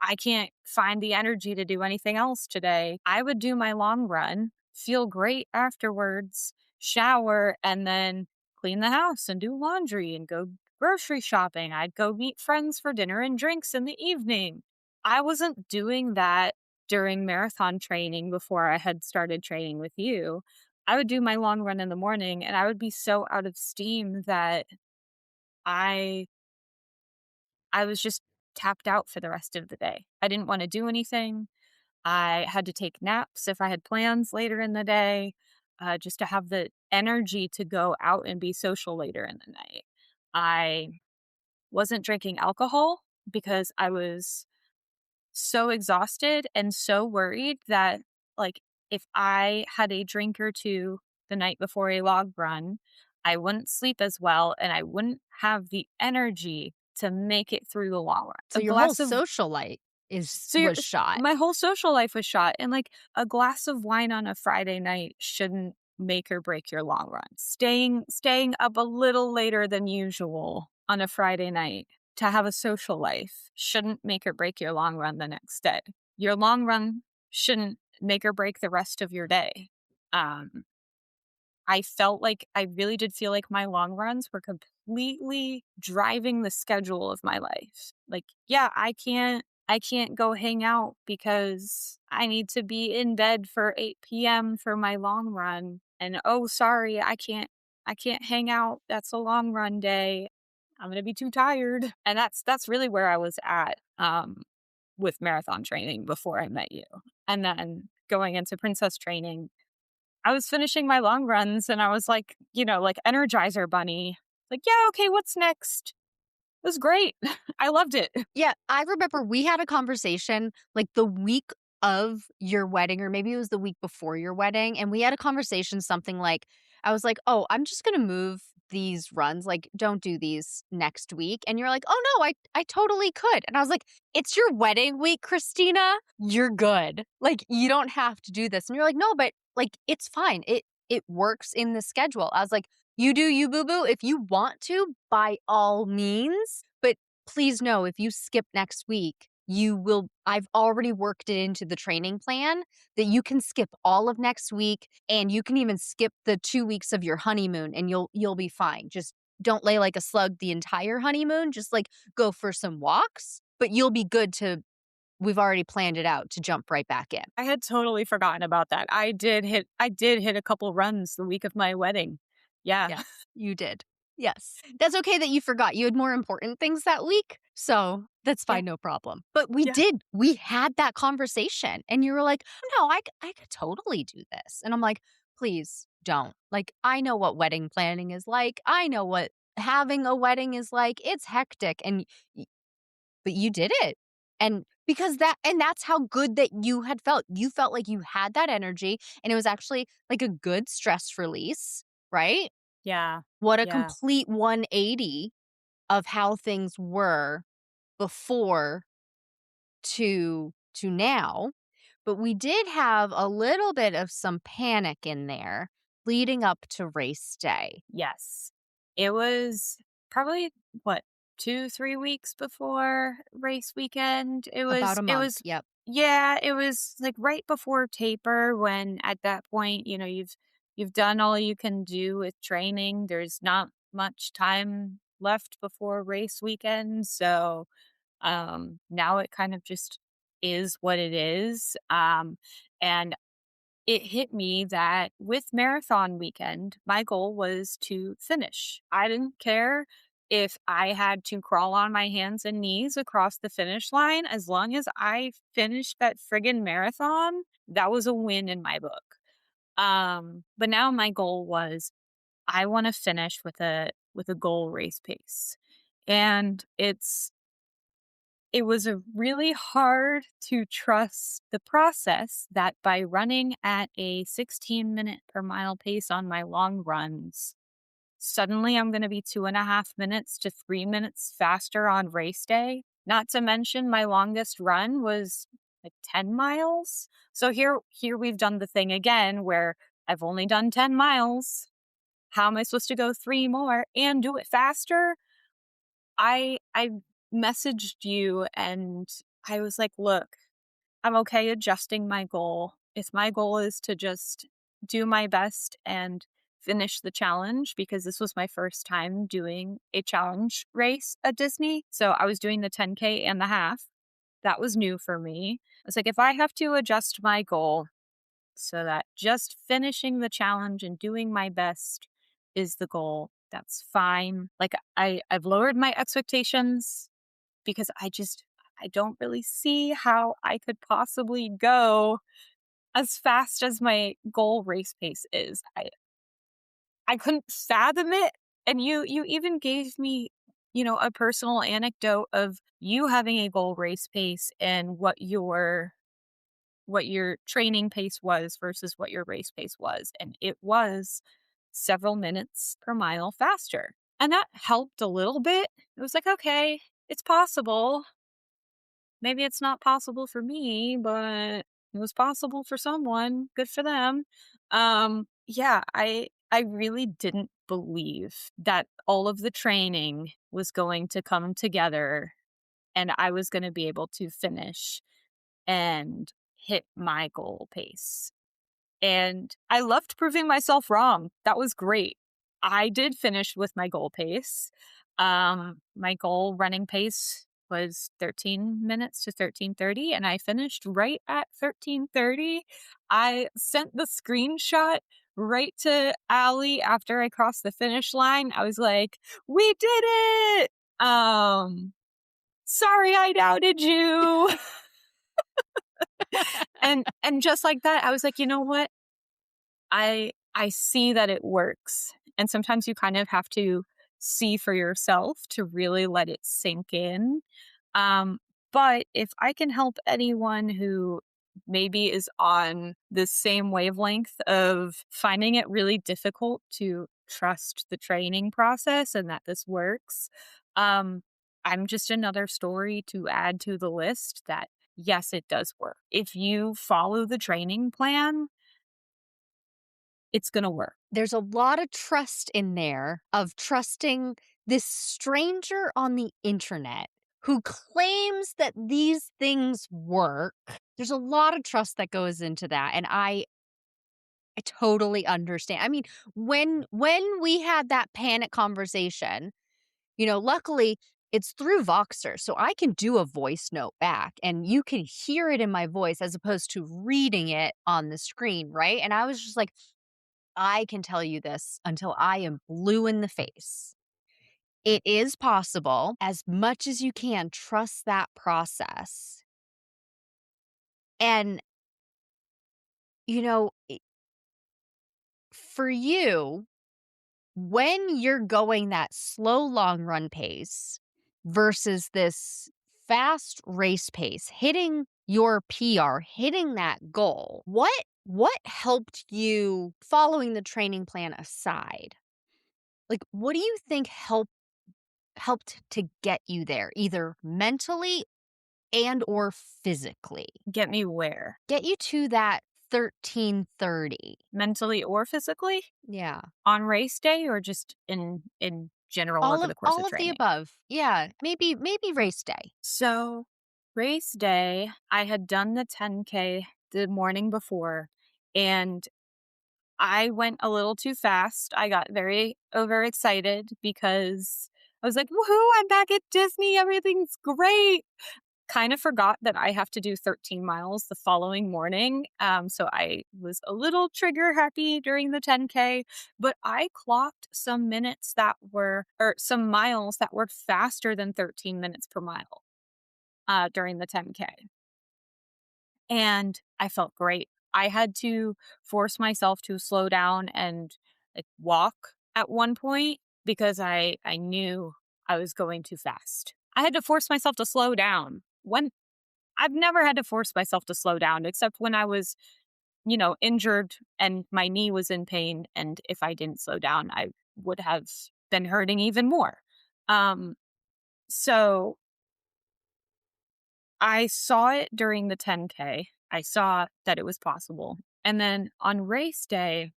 I can't find the energy to do anything else today. I would do my long run, feel great afterwards, shower, and then clean the house and do laundry and go grocery shopping. I'd go meet friends for dinner and drinks in the evening. I wasn't doing that during marathon training before I had started training with you. I would do my long run in the morning and I would be so out of steam that I I was just tapped out for the rest of the day. I didn't want to do anything. I had to take naps if I had plans later in the day, just to have the energy to go out and be social later in the night. I wasn't drinking alcohol because I was so exhausted and so worried that, like, if I had a drink or two the night before a log run, I wouldn't sleep as well and I wouldn't have the energy to make it through the long run. So A your whole glass of social life so was shot. my whole social life was shot, and, like, a glass of wine on a Friday night shouldn't make or break your long run. Staying up a little later than usual on a Friday night to have a social life shouldn't make or break your long run the next day. Your long run shouldn't make or break the rest of your day. Um, I really did feel like my long runs were completely driving the schedule of my life. Like, yeah, I can't go hang out because I need to be in bed for 8 p.m. for my long run. And oh, sorry, I can't hang out. That's a long run day. I'm gonna be too tired. And that's really where I was at with marathon training before I met you. And then going into princess training, I was finishing my long runs and I was like, like Energizer Bunny. Like, yeah, okay, what's next? It was great. I loved it. Yeah, I remember we had a conversation, like, the week of your wedding, or maybe it was the week before your wedding, and we had a conversation something like, I was like, "Oh, I'm just gonna move these runs, like, don't do these next week," and you're like, "Oh, no, I totally could," and I was like, "It's your wedding week, Christina. You're good. Like, you don't have to do this," and you're like, "No, but, like, it's fine. It works in the schedule." I was like, "You do you, boo-boo. If you want to, by all means, but please know if you skip next week, I've already worked it into the training plan that you can skip all of next week and you can even skip the 2 weeks of your honeymoon and you'll be fine. Just don't lay like a slug the entire honeymoon, just like go for some walks, but you'll be good to we've already planned it out to jump right back in." I had totally forgotten about that. I did hit a couple runs the week of my wedding. Yeah. Yes, you did. Yes. That's okay that you forgot. You had more important things that week, so that's Yeah. fine, no problem. But we Yeah. did. We had that conversation, and you were like, "No, I could totally do this." And I'm like, "Please don't." Like, I know what wedding planning is like. I know what having a wedding is like. It's hectic, and y but you did it. And that's how good that you had felt. You felt like you had that energy, and it was actually like a good stress release, right? Yeah. What a Yeah. complete 180 of how things were before to now. But we did have a little bit of some panic in there leading up to race day. Yes. It was probably what, 2, 3 weeks before race weekend? It About was a it month, was yep. yeah, it was like right before taper when at that point, you've done all you can do with training. There's not much time left before race weekend, so now it kind of just is what it is. And it hit me that with marathon weekend, my goal was to finish. I didn't care if I had to crawl on my hands and knees across the finish line. As long as I finished that friggin' marathon, that was a win in my book. But now my goal was I want to finish with a goal race pace. And it was a really hard to trust the process that by running at a 16-minute per mile pace on my long runs, suddenly I'm going to be 2.5 minutes to 3 minutes faster on race day. Not to mention my longest run was like 10 miles. So here we've done the thing again where I've only done 10 miles. How am I supposed to go 3 more and do it faster? I messaged you and I was like, look, I'm okay adjusting my goal. If my goal is to just do my best and finish the challenge, because this was my first time doing a challenge race at Disney. So I was doing the 10K and the half. That was new for me. I was like, if I have to adjust my goal so that just finishing the challenge and doing my best is the goal, that's fine. Like I've lowered my expectations because I don't really see how I could possibly go as fast as my goal race pace is. I couldn't fathom it. And you even gave me, a personal anecdote of you having a goal race pace and what your training pace was versus what your race pace was. And it was several minutes per mile faster. And that helped a little bit. It was like, okay, it's possible. Maybe it's not possible for me, but it was possible for someone. Good for them. Yeah, I really didn't believe that all of the training was going to come together and I was going to be able to finish and hit my goal pace. And I loved proving myself wrong. That was great. I did finish with my goal pace. My goal running pace was 13 minutes to 13:30, and I finished right at 13:30. I sent the screenshot right to Allie after I crossed the finish line. I was like, "We did it! Sorry I doubted you." And just like that, I was like, you know what? I see that it works. And sometimes you kind of have to see for yourself to really let it sink in. But if I can help anyone who maybe is on the same wavelength of finding it really difficult to trust the training process and that this works, I'm just another story to add to the list that yes, it does work. If you follow the training plan, it's going to work. There's a lot of trust in there of trusting this stranger on the internet who claims that these things work. There's a lot of trust that goes into that, and I totally understand. I mean, when we had that panic conversation, luckily it's through Voxer, so I can do a voice note back and you can hear it in my voice as opposed to reading it on the screen, right? And I was just like, I can tell you this until I am blue in the face. It is possible. As much as you can, trust that process. And, for you, when you're going that slow long run pace versus this fast race pace, hitting your PR, hitting that goal, what helped you, following the training plan aside? Like, what do you think helped to get you there, either mentally and or physically? Get me where? Get you to that 13:30. Mentally or physically? Yeah. On race day or just in general over the course All of of the training? above. Yeah, maybe race day. So, race day, I had done the 10K the morning before, and I went a little too fast. I got very overexcited because I was like, "Woohoo, I'm back at Disney. Everything's great." Kind of forgot that I have to do 13 miles the following morning. So I was a little trigger happy during the 10K, but I clocked some some miles that were faster than 13 minutes per mile during the 10K. And I felt great. I had to force myself to slow down and like walk at one point because I knew I was going too fast. I had to force myself to slow down. I've never had to force myself to slow down except when I was, injured and my knee was in pain. And if I didn't slow down, I would have been hurting even more. So I saw it during the 10K. I saw that it was possible. And then on race day,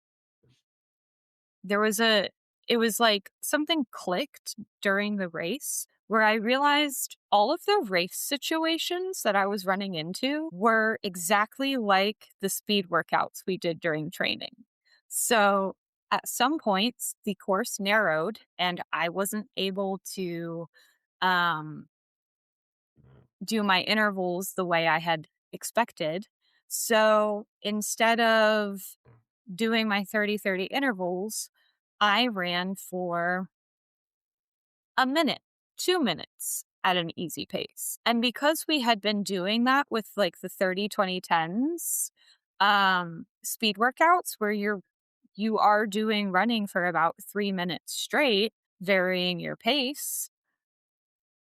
there was it was like something clicked during the race where I realized all of the race situations that I was running into were exactly like the speed workouts we did during training. So at some points, the course narrowed and I wasn't able to um, do my intervals the way I had expected. So instead of doing my 30-30 intervals, I ran for a minute, 2 minutes at an easy pace. And because we had been doing that with like the 30-20-10s speed workouts where you are doing running for about 3 minutes straight, varying your pace,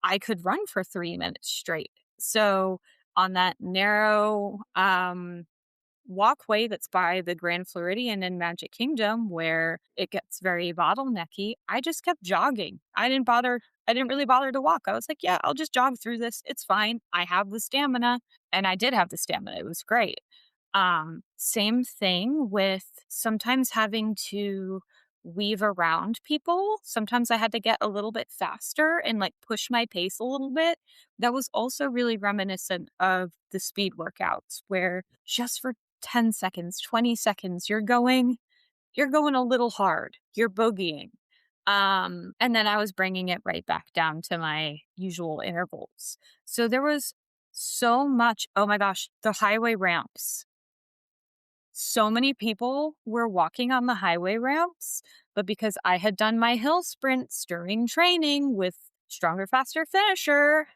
I could run for 3 minutes straight. So on that narrow walkway that's by the Grand Floridian in Magic Kingdom where it gets very bottlenecky, I just kept jogging. I didn't really bother to walk. I was like, yeah, I'll just jog through this. It's fine. I have the stamina. And I did have the stamina. It was great. Same thing with sometimes having to weave around people. Sometimes I had to get a little bit faster and like push my pace a little bit. That was also really reminiscent of the speed workouts where just for 10 seconds, 20 seconds, you're going a little hard. You're bogeying. And then I was bringing it right back down to my usual intervals. So there was so much, oh my gosh, the highway ramps. So many people were walking on the highway ramps, but because I had done my hill sprints during training with Stronger, Faster, Finisher,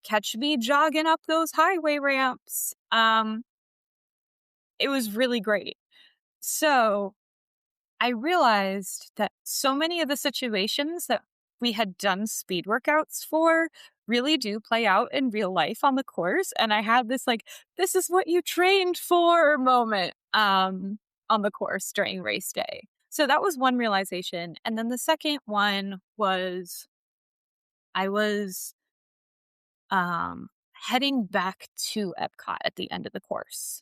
catch me jogging up those highway ramps. It was really great. So I realized that so many of the situations that we had done speed workouts for really do play out in real life on the course. And I had this like, this is what you trained for moment on the course during race day. So that was one realization. And then the second one was I was heading back to Epcot at the end of the course.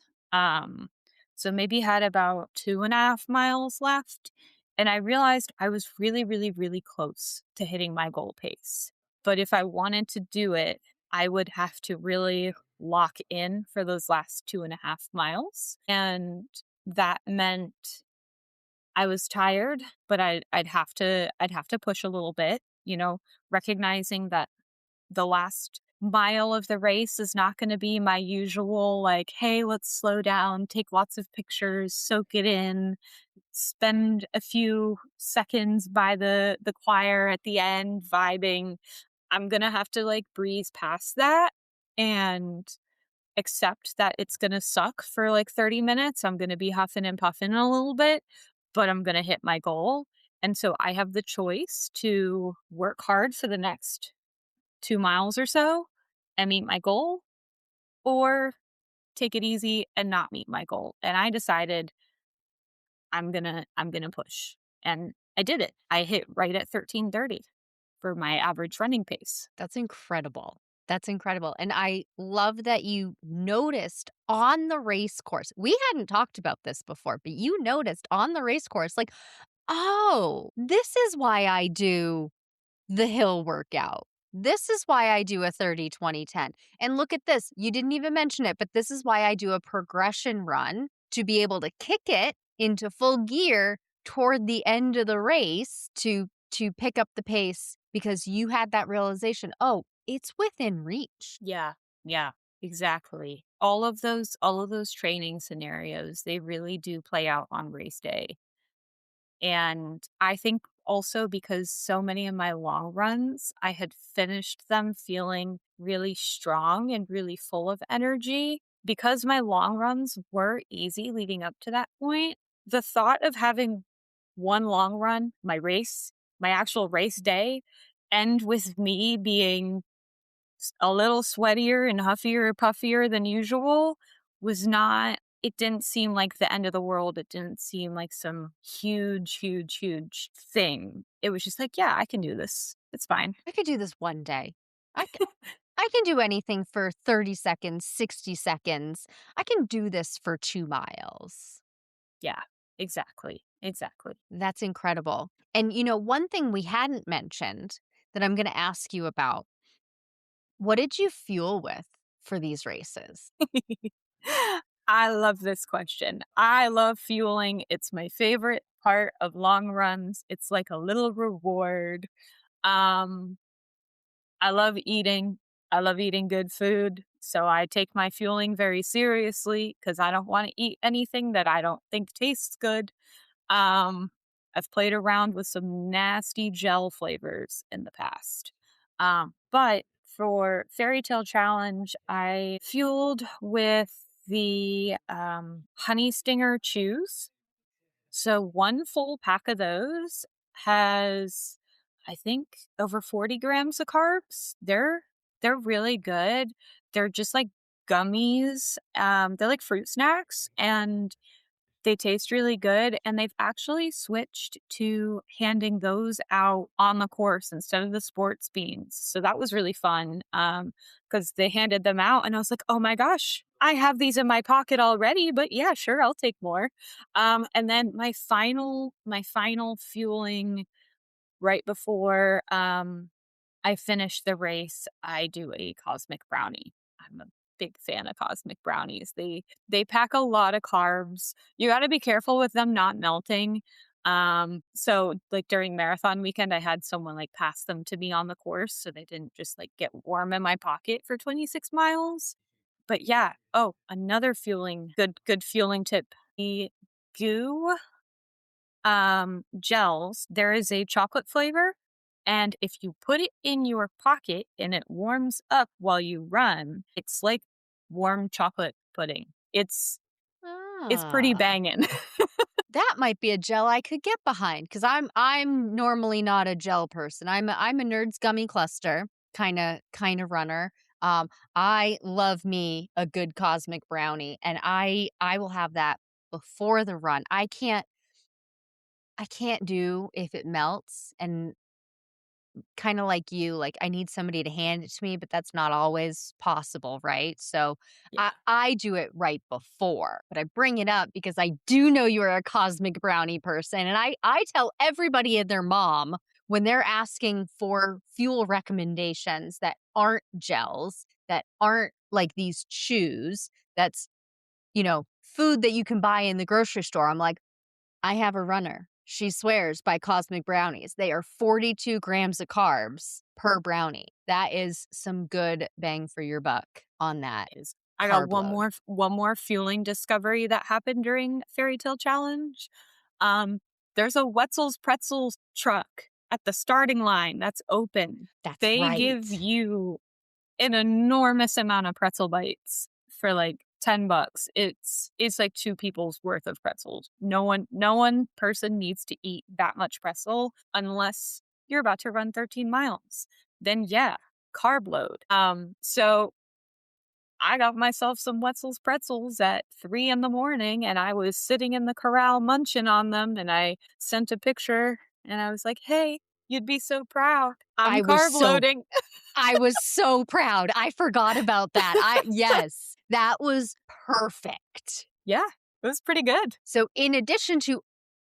So maybe had about 2.5 miles left. And I realized I was really, really, really close to hitting my goal pace. But if I wanted to do it, I would have to really lock in for those last 2.5 miles. And that meant I was tired, but I'd have to push a little bit, recognizing that the last mile of the race is not going to be my usual, like, hey, let's slow down, take lots of pictures, soak it in, spend a few seconds by the choir at the end vibing. I'm going to have to like breeze past that and accept that it's going to suck for like 30 minutes. I'm going to be huffing and puffing a little bit, but I'm going to hit my goal. And so I have the choice to work hard for the next 2 miles or so and meet my goal, or take it easy and not meet my goal. And I decided I'm gonna push. And I did it. I hit right at 13:30 for my average running pace. That's incredible. That's incredible. And I love that you noticed on the race course. We hadn't talked about this before, but you noticed on the race course, like, oh, this is why I do the hill workout. This is why I do a 30-20-10. And look at this. You didn't even mention it, but this is why I do a progression run to be able to kick it into full gear toward the end of the race to pick up the pace because you had that realization, oh, it's within reach. Yeah, exactly. All of those training scenarios, they really do play out on race day. And I think also because so many of my long runs, I had finished them feeling really strong and really full of energy. Because my long runs were easy leading up to that point, the thought of having one long run, my actual race day, end with me being a little sweatier and huffier or puffier than usual was not it didn't seem like the end of the world. It didn't seem like some huge, huge, huge thing. It was just like, yeah, I can do this. It's fine. I could do this one day. I c I can do anything for 30 seconds, 60 seconds. I can do this for 2 miles. Yeah, exactly. Exactly. That's incredible. And, one thing we hadn't mentioned that I'm gonna ask you about, what did you fuel with for these races? I love this question. I love fueling. It's my favorite part of long runs. It's like a little reward. Um, I love eating. I love eating good food. So I take my fueling very seriously because I don't want to eat anything that I don't think tastes good. Um, I've played around with some nasty gel flavors in the past. But for Fairy Tale Challenge, I fueled with the Honey Stinger Chews. So one full pack of those has, I think, over 40 grams of carbs. They're really good. They're just like gummies. They're like fruit snacks, and they taste really good, and they've actually switched to handing those out on the course instead of the sports beans. So that was really fun, because they handed them out, and I was like, "Oh my gosh, I have these in my pocket already, but yeah, sure, I'll take more." And then my final fueling right before, I finish the race, I do a cosmic brownie. I'm a big fan of cosmic brownies. They pack a lot of carbs. You got to be careful with them not melting. So like during marathon weekend, I had someone like pass them to me on the course so they didn't just like get warm in my pocket for 26 miles. But yeah, oh, another good fueling tip. The goo gels, there is a chocolate flavor. And if you put it in your pocket and it warms up while you run, it's like warm chocolate pudding. It's pretty Ah. banging. That might be a gel I could get behind because I'm normally not a gel person. I'm a Nerds Gummy Cluster kinda runner. I love me a good cosmic brownie, and I will have that before the run. I can't do if it melts, and kinda like you, like, I need somebody to hand it to me, but that's not always possible, right? So, Yeah. I do it right before, but I bring it up because I do know you're a cosmic brownie person, and I tell everybody and their mom when they're asking for fuel recommendations that aren't gels, that aren't like these chews, that's, food that you can buy in the grocery store. I'm like, I have a runner. She swears by cosmic brownies. They are 42 grams of carbs per brownie. That is some good bang for your buck on that Is I got carb load. one more fueling discovery that happened during Fairy Tale Challenge. Um, there's a Wetzel's Pretzels truck at the starting line that's open. That's They right. give you an enormous amount of pretzel bites for like $10. It's like two people's worth of pretzels. No one person needs to eat that much pretzel unless you're about to run 13 miles. Then yeah, carb load. So I got myself some Wetzel's pretzels at 3 in the morning, and I was sitting in the corral munching on them, and I sent a picture and I was like, "Hey, you'd be so proud. I'm I was carb so loading." I was so proud. I forgot about that. Yes, that was perfect. Yeah, it was pretty good. So in addition to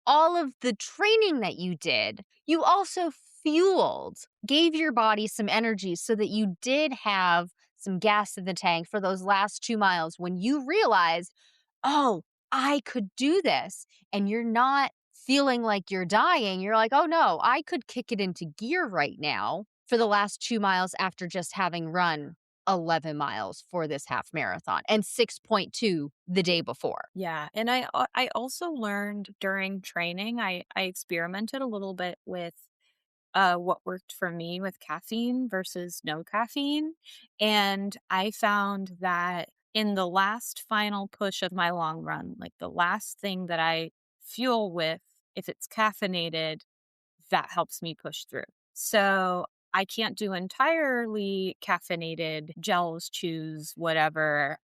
all of the training that you did, you also fueled, gave your body some energy so that you did have some gas in the tank for those last 2 miles when you realized, "Oh, I could do this." And you're not feeling like you're dying. You're like, "Oh, no, I could kick it into gear right now for the last 2 miles after just having run 11 miles for this half marathon and 6.2 the day before." Yeah, and I also learned during training, I experimented a little bit with what worked for me with caffeine versus no caffeine. And I found that in the last final push of my long run, like the last thing that I fuel with, if it's caffeinated, that helps me push through. So I can't do entirely caffeinated gels, chews, whatever.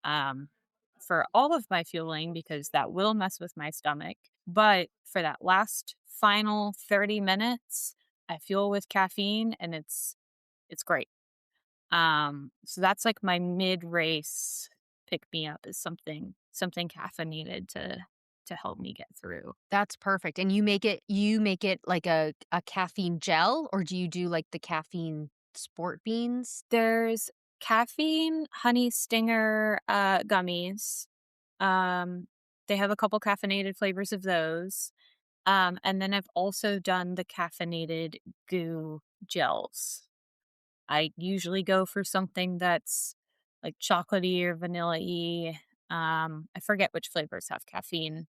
for all of my fueling because that will mess with my stomach. But for that last final 30 minutes, I fuel with caffeine and it's great. So that's like my mid-race pick me up is something caffeinated to help me get through. That's perfect. And you make it like a caffeine gel, or do you do like the caffeine sport beans? There's caffeine honey stinger gummies. Um they have a couple caffeinated flavors of those. And then I've also done the caffeinated goo gels. I usually go for something that's like chocolatey or vanilla-y. I forget which flavors have caffeine,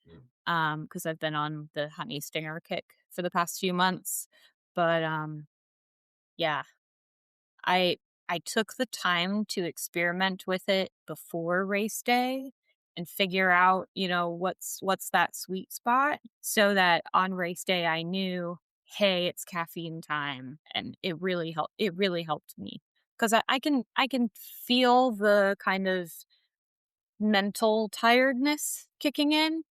because I've been on the honey stinger kick for the past few months. But yeah, I I took the time to experiment with it before race day and figure out, what's that sweet spot so that on race day I knew, hey, it's caffeine time. And it really helped me. Because I can feel the kind of mental tiredness kicking in.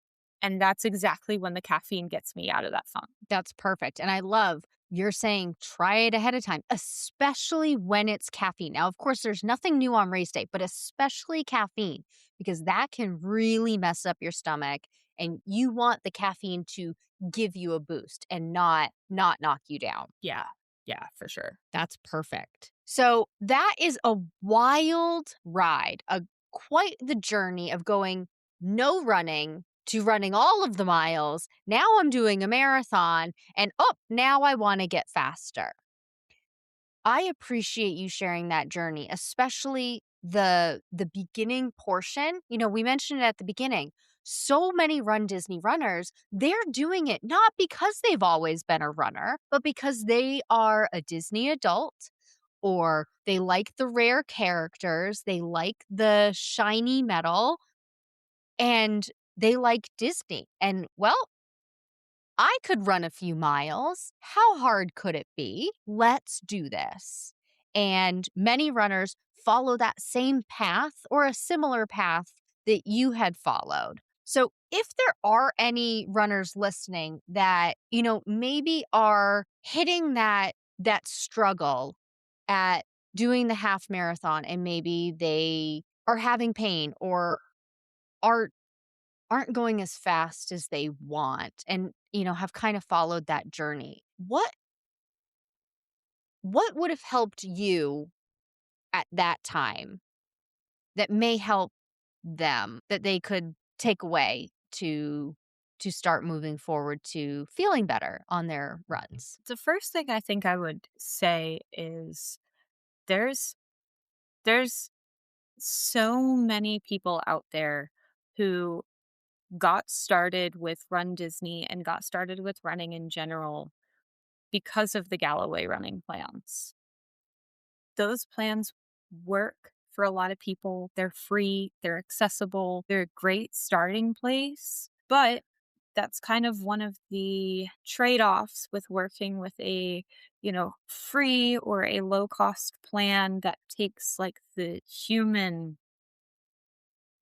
And that's exactly when the caffeine gets me out of that funk. That's perfect. And I love you're saying try it ahead of time, especially when it's caffeine. Now, of course, there's nothing new on race day, but especially caffeine, because that can really mess up your stomach. And you want the caffeine to give you a boost and not knock you down. Yeah. Yeah, for sure. That's perfect. So that is a wild ride, a quite the journey of going no running to running all of the miles. Now I'm doing a marathon and now I want to get faster. I appreciate you sharing that journey, especially the beginning portion. We mentioned it at the beginning. So many Run Disney runners, they're doing it not because they've always been a runner, but because they are a Disney adult or they like the rare characters, they like the shiny metal, and they like Disney. And well, I could run a few miles. How hard could it be? Let's do this. And many runners follow that same path or a similar path that you had followed. So, if there are any runners listening that, maybe are hitting that struggle at doing the half marathon and maybe they are having pain or are aren't going as fast as they want and, have kind of followed that journey. What would have helped you at that time that may help them that they could take away to start moving forward to feeling better on their runs? The first thing I think I would say is there's there's so many people out there who got started with Run Disney and got started with running in general because of the Galloway running plans. Those plans work for a lot of people. They're free, they're accessible, they're a great starting place. But that's kind of one of the trade-offs with working with a, free or a low-cost plan that takes like the human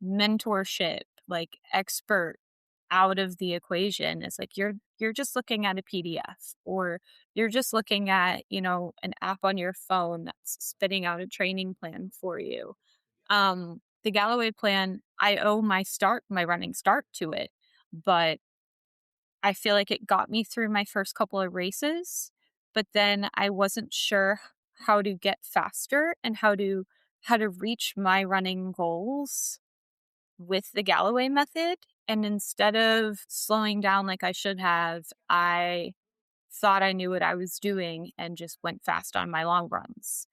mentorship, like expert out of the equation. It's like you're just looking at a PDF or you're just looking at, an app on your phone that's spitting out a training plan for you. The Galloway plan, I owe my running start to it, but I feel like it got me through my first couple of races, but then I wasn't sure how to get faster and how to reach my running goals with the Galloway method. And instead of slowing down like I should have, I thought I knew what I was doing and just went fast on my long runs.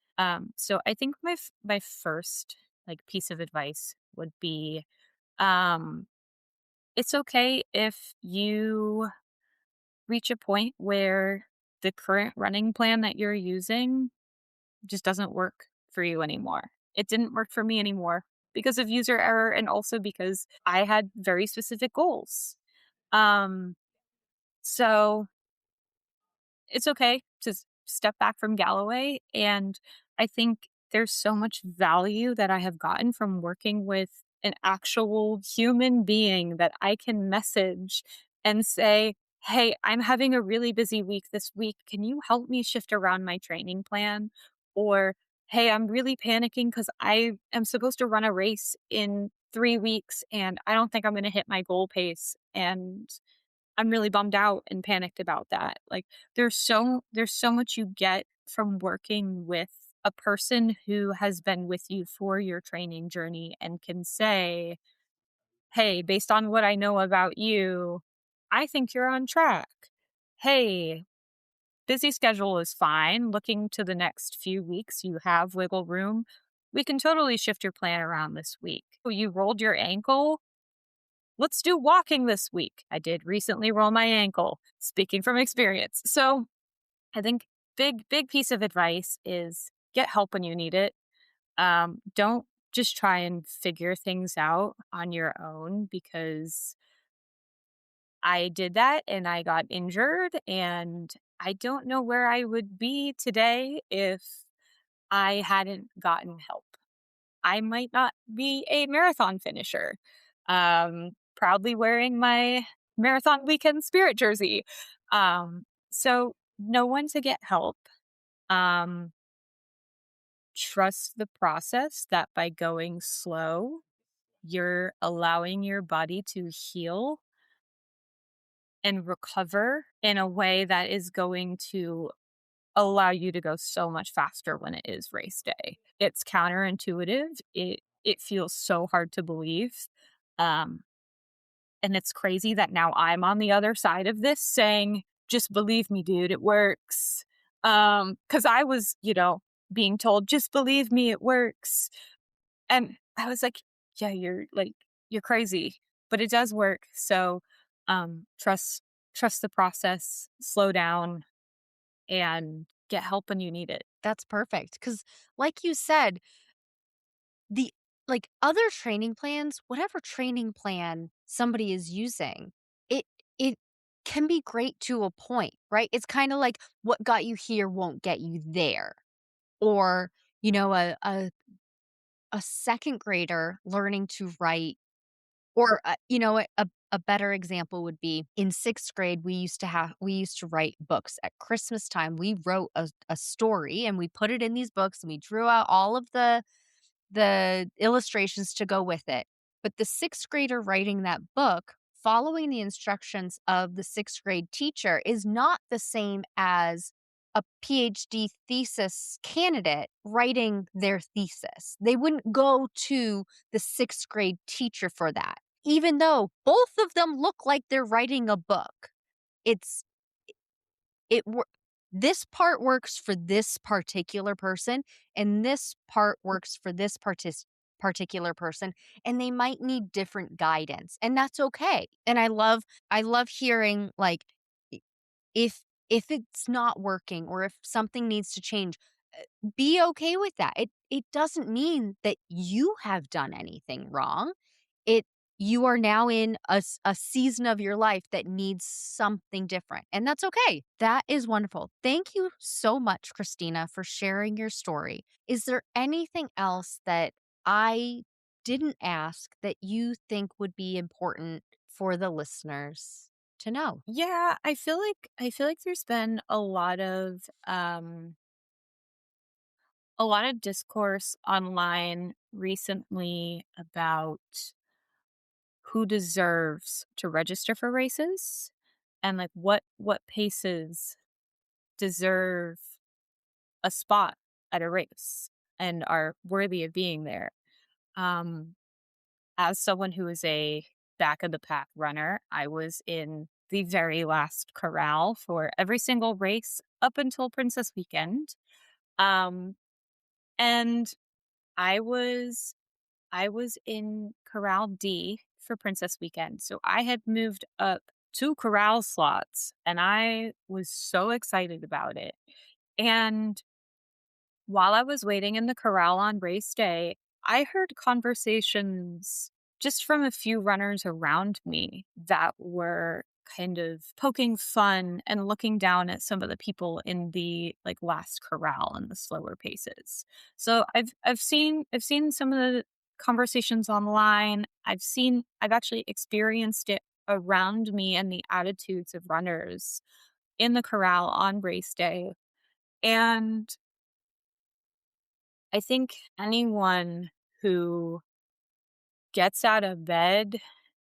So I think my first like piece of advice would be, um, it's okay if you reach a point where the current running plan that you're using just doesn't work for you anymore. It didn't work for me anymore because of user error and also because I had very specific goals. Um, so it's okay to step back from Galloway. And I think there's so much value that I have gotten from working with an actual human being that I can message and say, "Hey, I'm having a really busy week this week. Can you help me shift around my training plan?" Or, "Hey, I'm really panicking because I am supposed to run a race in 3 weeks and I don't think I'm going to hit my goal pace. And I'm really bummed out and panicked about that." Like there's so much you get from working with a person who has been with you for your training journey and can say, "Hey, based on what I know about you, I think you're on track. Hey, busy schedule is fine. Looking to the next few weeks, you have wiggle room. We can totally shift your plan around this week. Oh, you rolled your ankle? Let's do walking this week. I did recently roll my ankle, speaking from experience." So I think big piece of advice is get help when you need it. Don't just try and figure things out on your own, because I did that and I got injured, and I don't know where I would be today if I hadn't gotten help. I might not be a marathon finisher, proudly wearing my marathon weekend spirit jersey. So know when to get help. Um, Trust the process that by going slow, you're allowing your body to heal and recover in a way that is going to allow you to go so much faster when it is race day. It's counterintuitive. It feels so hard to believe. Um, and it's crazy that now I'm on the other side of this saying, "Just believe me, dude, it works." Because I was, being told, "Just believe me, it works." And I was like, "Yeah, you're crazy, but it does work." So trust the process, slow down, and get help when you need it. That's perfect. Because, like you said, the other training plans, whatever training plan somebody is using, it can be great to a point, right? It's kinda like what got you here won't get you there. Or, a second grader learning to write. Or, a better example would be in 6th grade, we used to write books. At Christmas time, we wrote a story, and we put it in these books, and we drew out all of the illustrations to go with it. But the 6th grader writing that book, following the instructions of the 6th grade teacher, is not the same as a PhD thesis candidate writing their thesis. They wouldn't go to the 6th grade teacher for that, even though both of them look like they're writing a book. It's it wor This part works for this particular person, and this part works for this particular person, and they might need different guidance, and that's okay. And I love hearing, like, I if it's not working or if something needs to change, be okay with that. It doesn't mean that you have done anything wrong. It You are now in a season of your life that needs something different, and that's okay. That is wonderful. Thank you so much, Christina, for sharing your story. Is there anything else that I didn't ask that you think would be important for the listeners to know? Yeah, I feel like there's been a lot of discourse online recently about who deserves to register for races, and like what paces deserve a spot at a race and are worthy of being there. Um as someone who is a back of the pack runner, I was in the very last corral for every single race up until Princess weekend. Um and I was I was in Corral D for Princess Weekend. So I had moved up 2 corral slots and I was so excited about it. And while I was waiting in the corral on race day, I heard conversations just from a few runners around me that were kind of poking fun and looking down at some of the people in the last corral and the slower paces. So I've seen some of conversations online. I've actually experienced it around me and the attitudes of runners in the corral on race day. And I think anyone who gets out of bed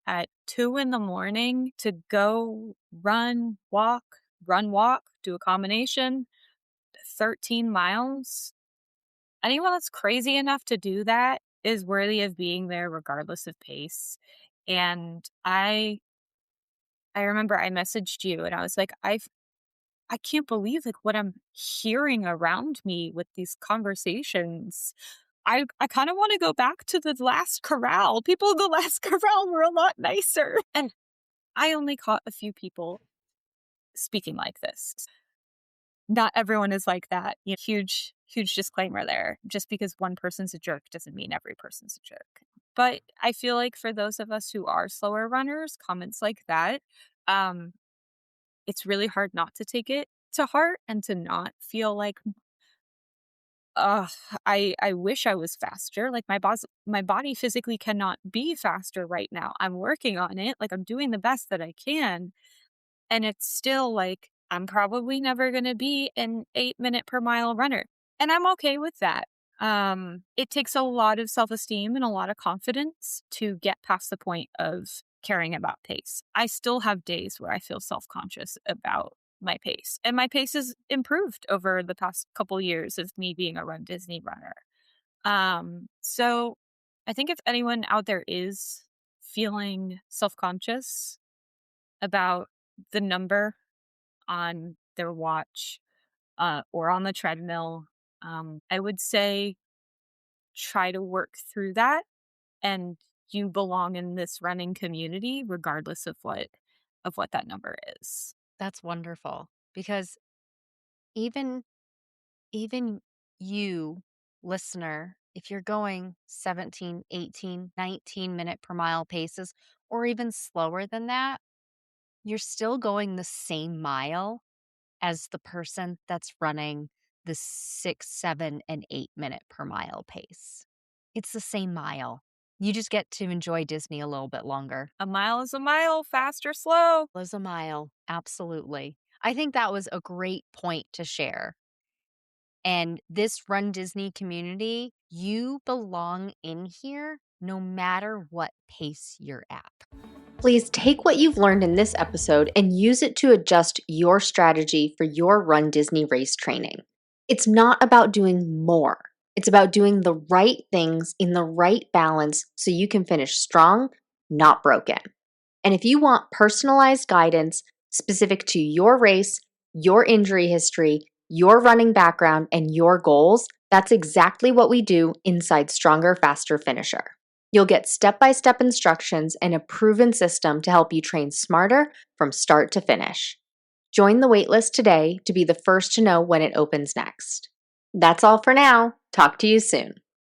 at 2 in the morning to go run, walk, do a combination, 13 miles, anyone that's crazy enough to do that is worthy of being there regardless of pace. And I remember I messaged you and I was like, I can't believe like what I'm hearing around me with these conversations. I kind of want to go back to the last corral. People in the last corral were a lot nicer. And I only caught a few people speaking like this. Not everyone is like that. Huge disclaimer there. Just because one person's a jerk doesn't mean every person's a jerk. But I feel like for those of us who are slower runners, comments like that, it's really hard not to take it to heart and to not feel like, ugh, I wish I was faster. Like my body physically cannot be faster right now. I'm working on it. Like I'm doing the best that I can. And it's still like, I'm probably never going to be an 8 minute per mile runner. And I'm okay with that. It takes a lot of self-esteem and a lot of confidence to get past the point of caring about pace. I still have days where I feel self-conscious about my pace, and my pace has improved over the past couple years of me being a runDisney runner. So I think if anyone out there is feeling self-conscious about the number on their watch or on the treadmill, I would say try to work through that, and you belong in this running community regardless of what that number is. That's wonderful because even even you, listener, if you're going 17, 18, 19-minute per mile paces, or even slower than that, you're still going the same mile as the person that's running the 6, 7, and 8-minute per mile pace. It's the same mile. You just get to enjoy Disney a little bit longer. A mile is a mile, fast or slow. Was a mile. Absolutely. I think that was a great point to share. And this runDisney community, you belong in here no matter what pace you're at. Please take what you've learned in this episode and use it to adjust your strategy for your runDisney race training. It's not about doing more. It's about doing the right things in the right balance so you can finish strong, not broken. And if you want personalized guidance specific to your race, your injury history, your running background, and your goals, that's exactly what we do inside Stronger, Faster, Finisher. You'll get step-by-step instructions and a proven system to help you train smarter from start to finish. Join the waitlist today to be the first to know when it opens next. That's all for now. Talk to you soon.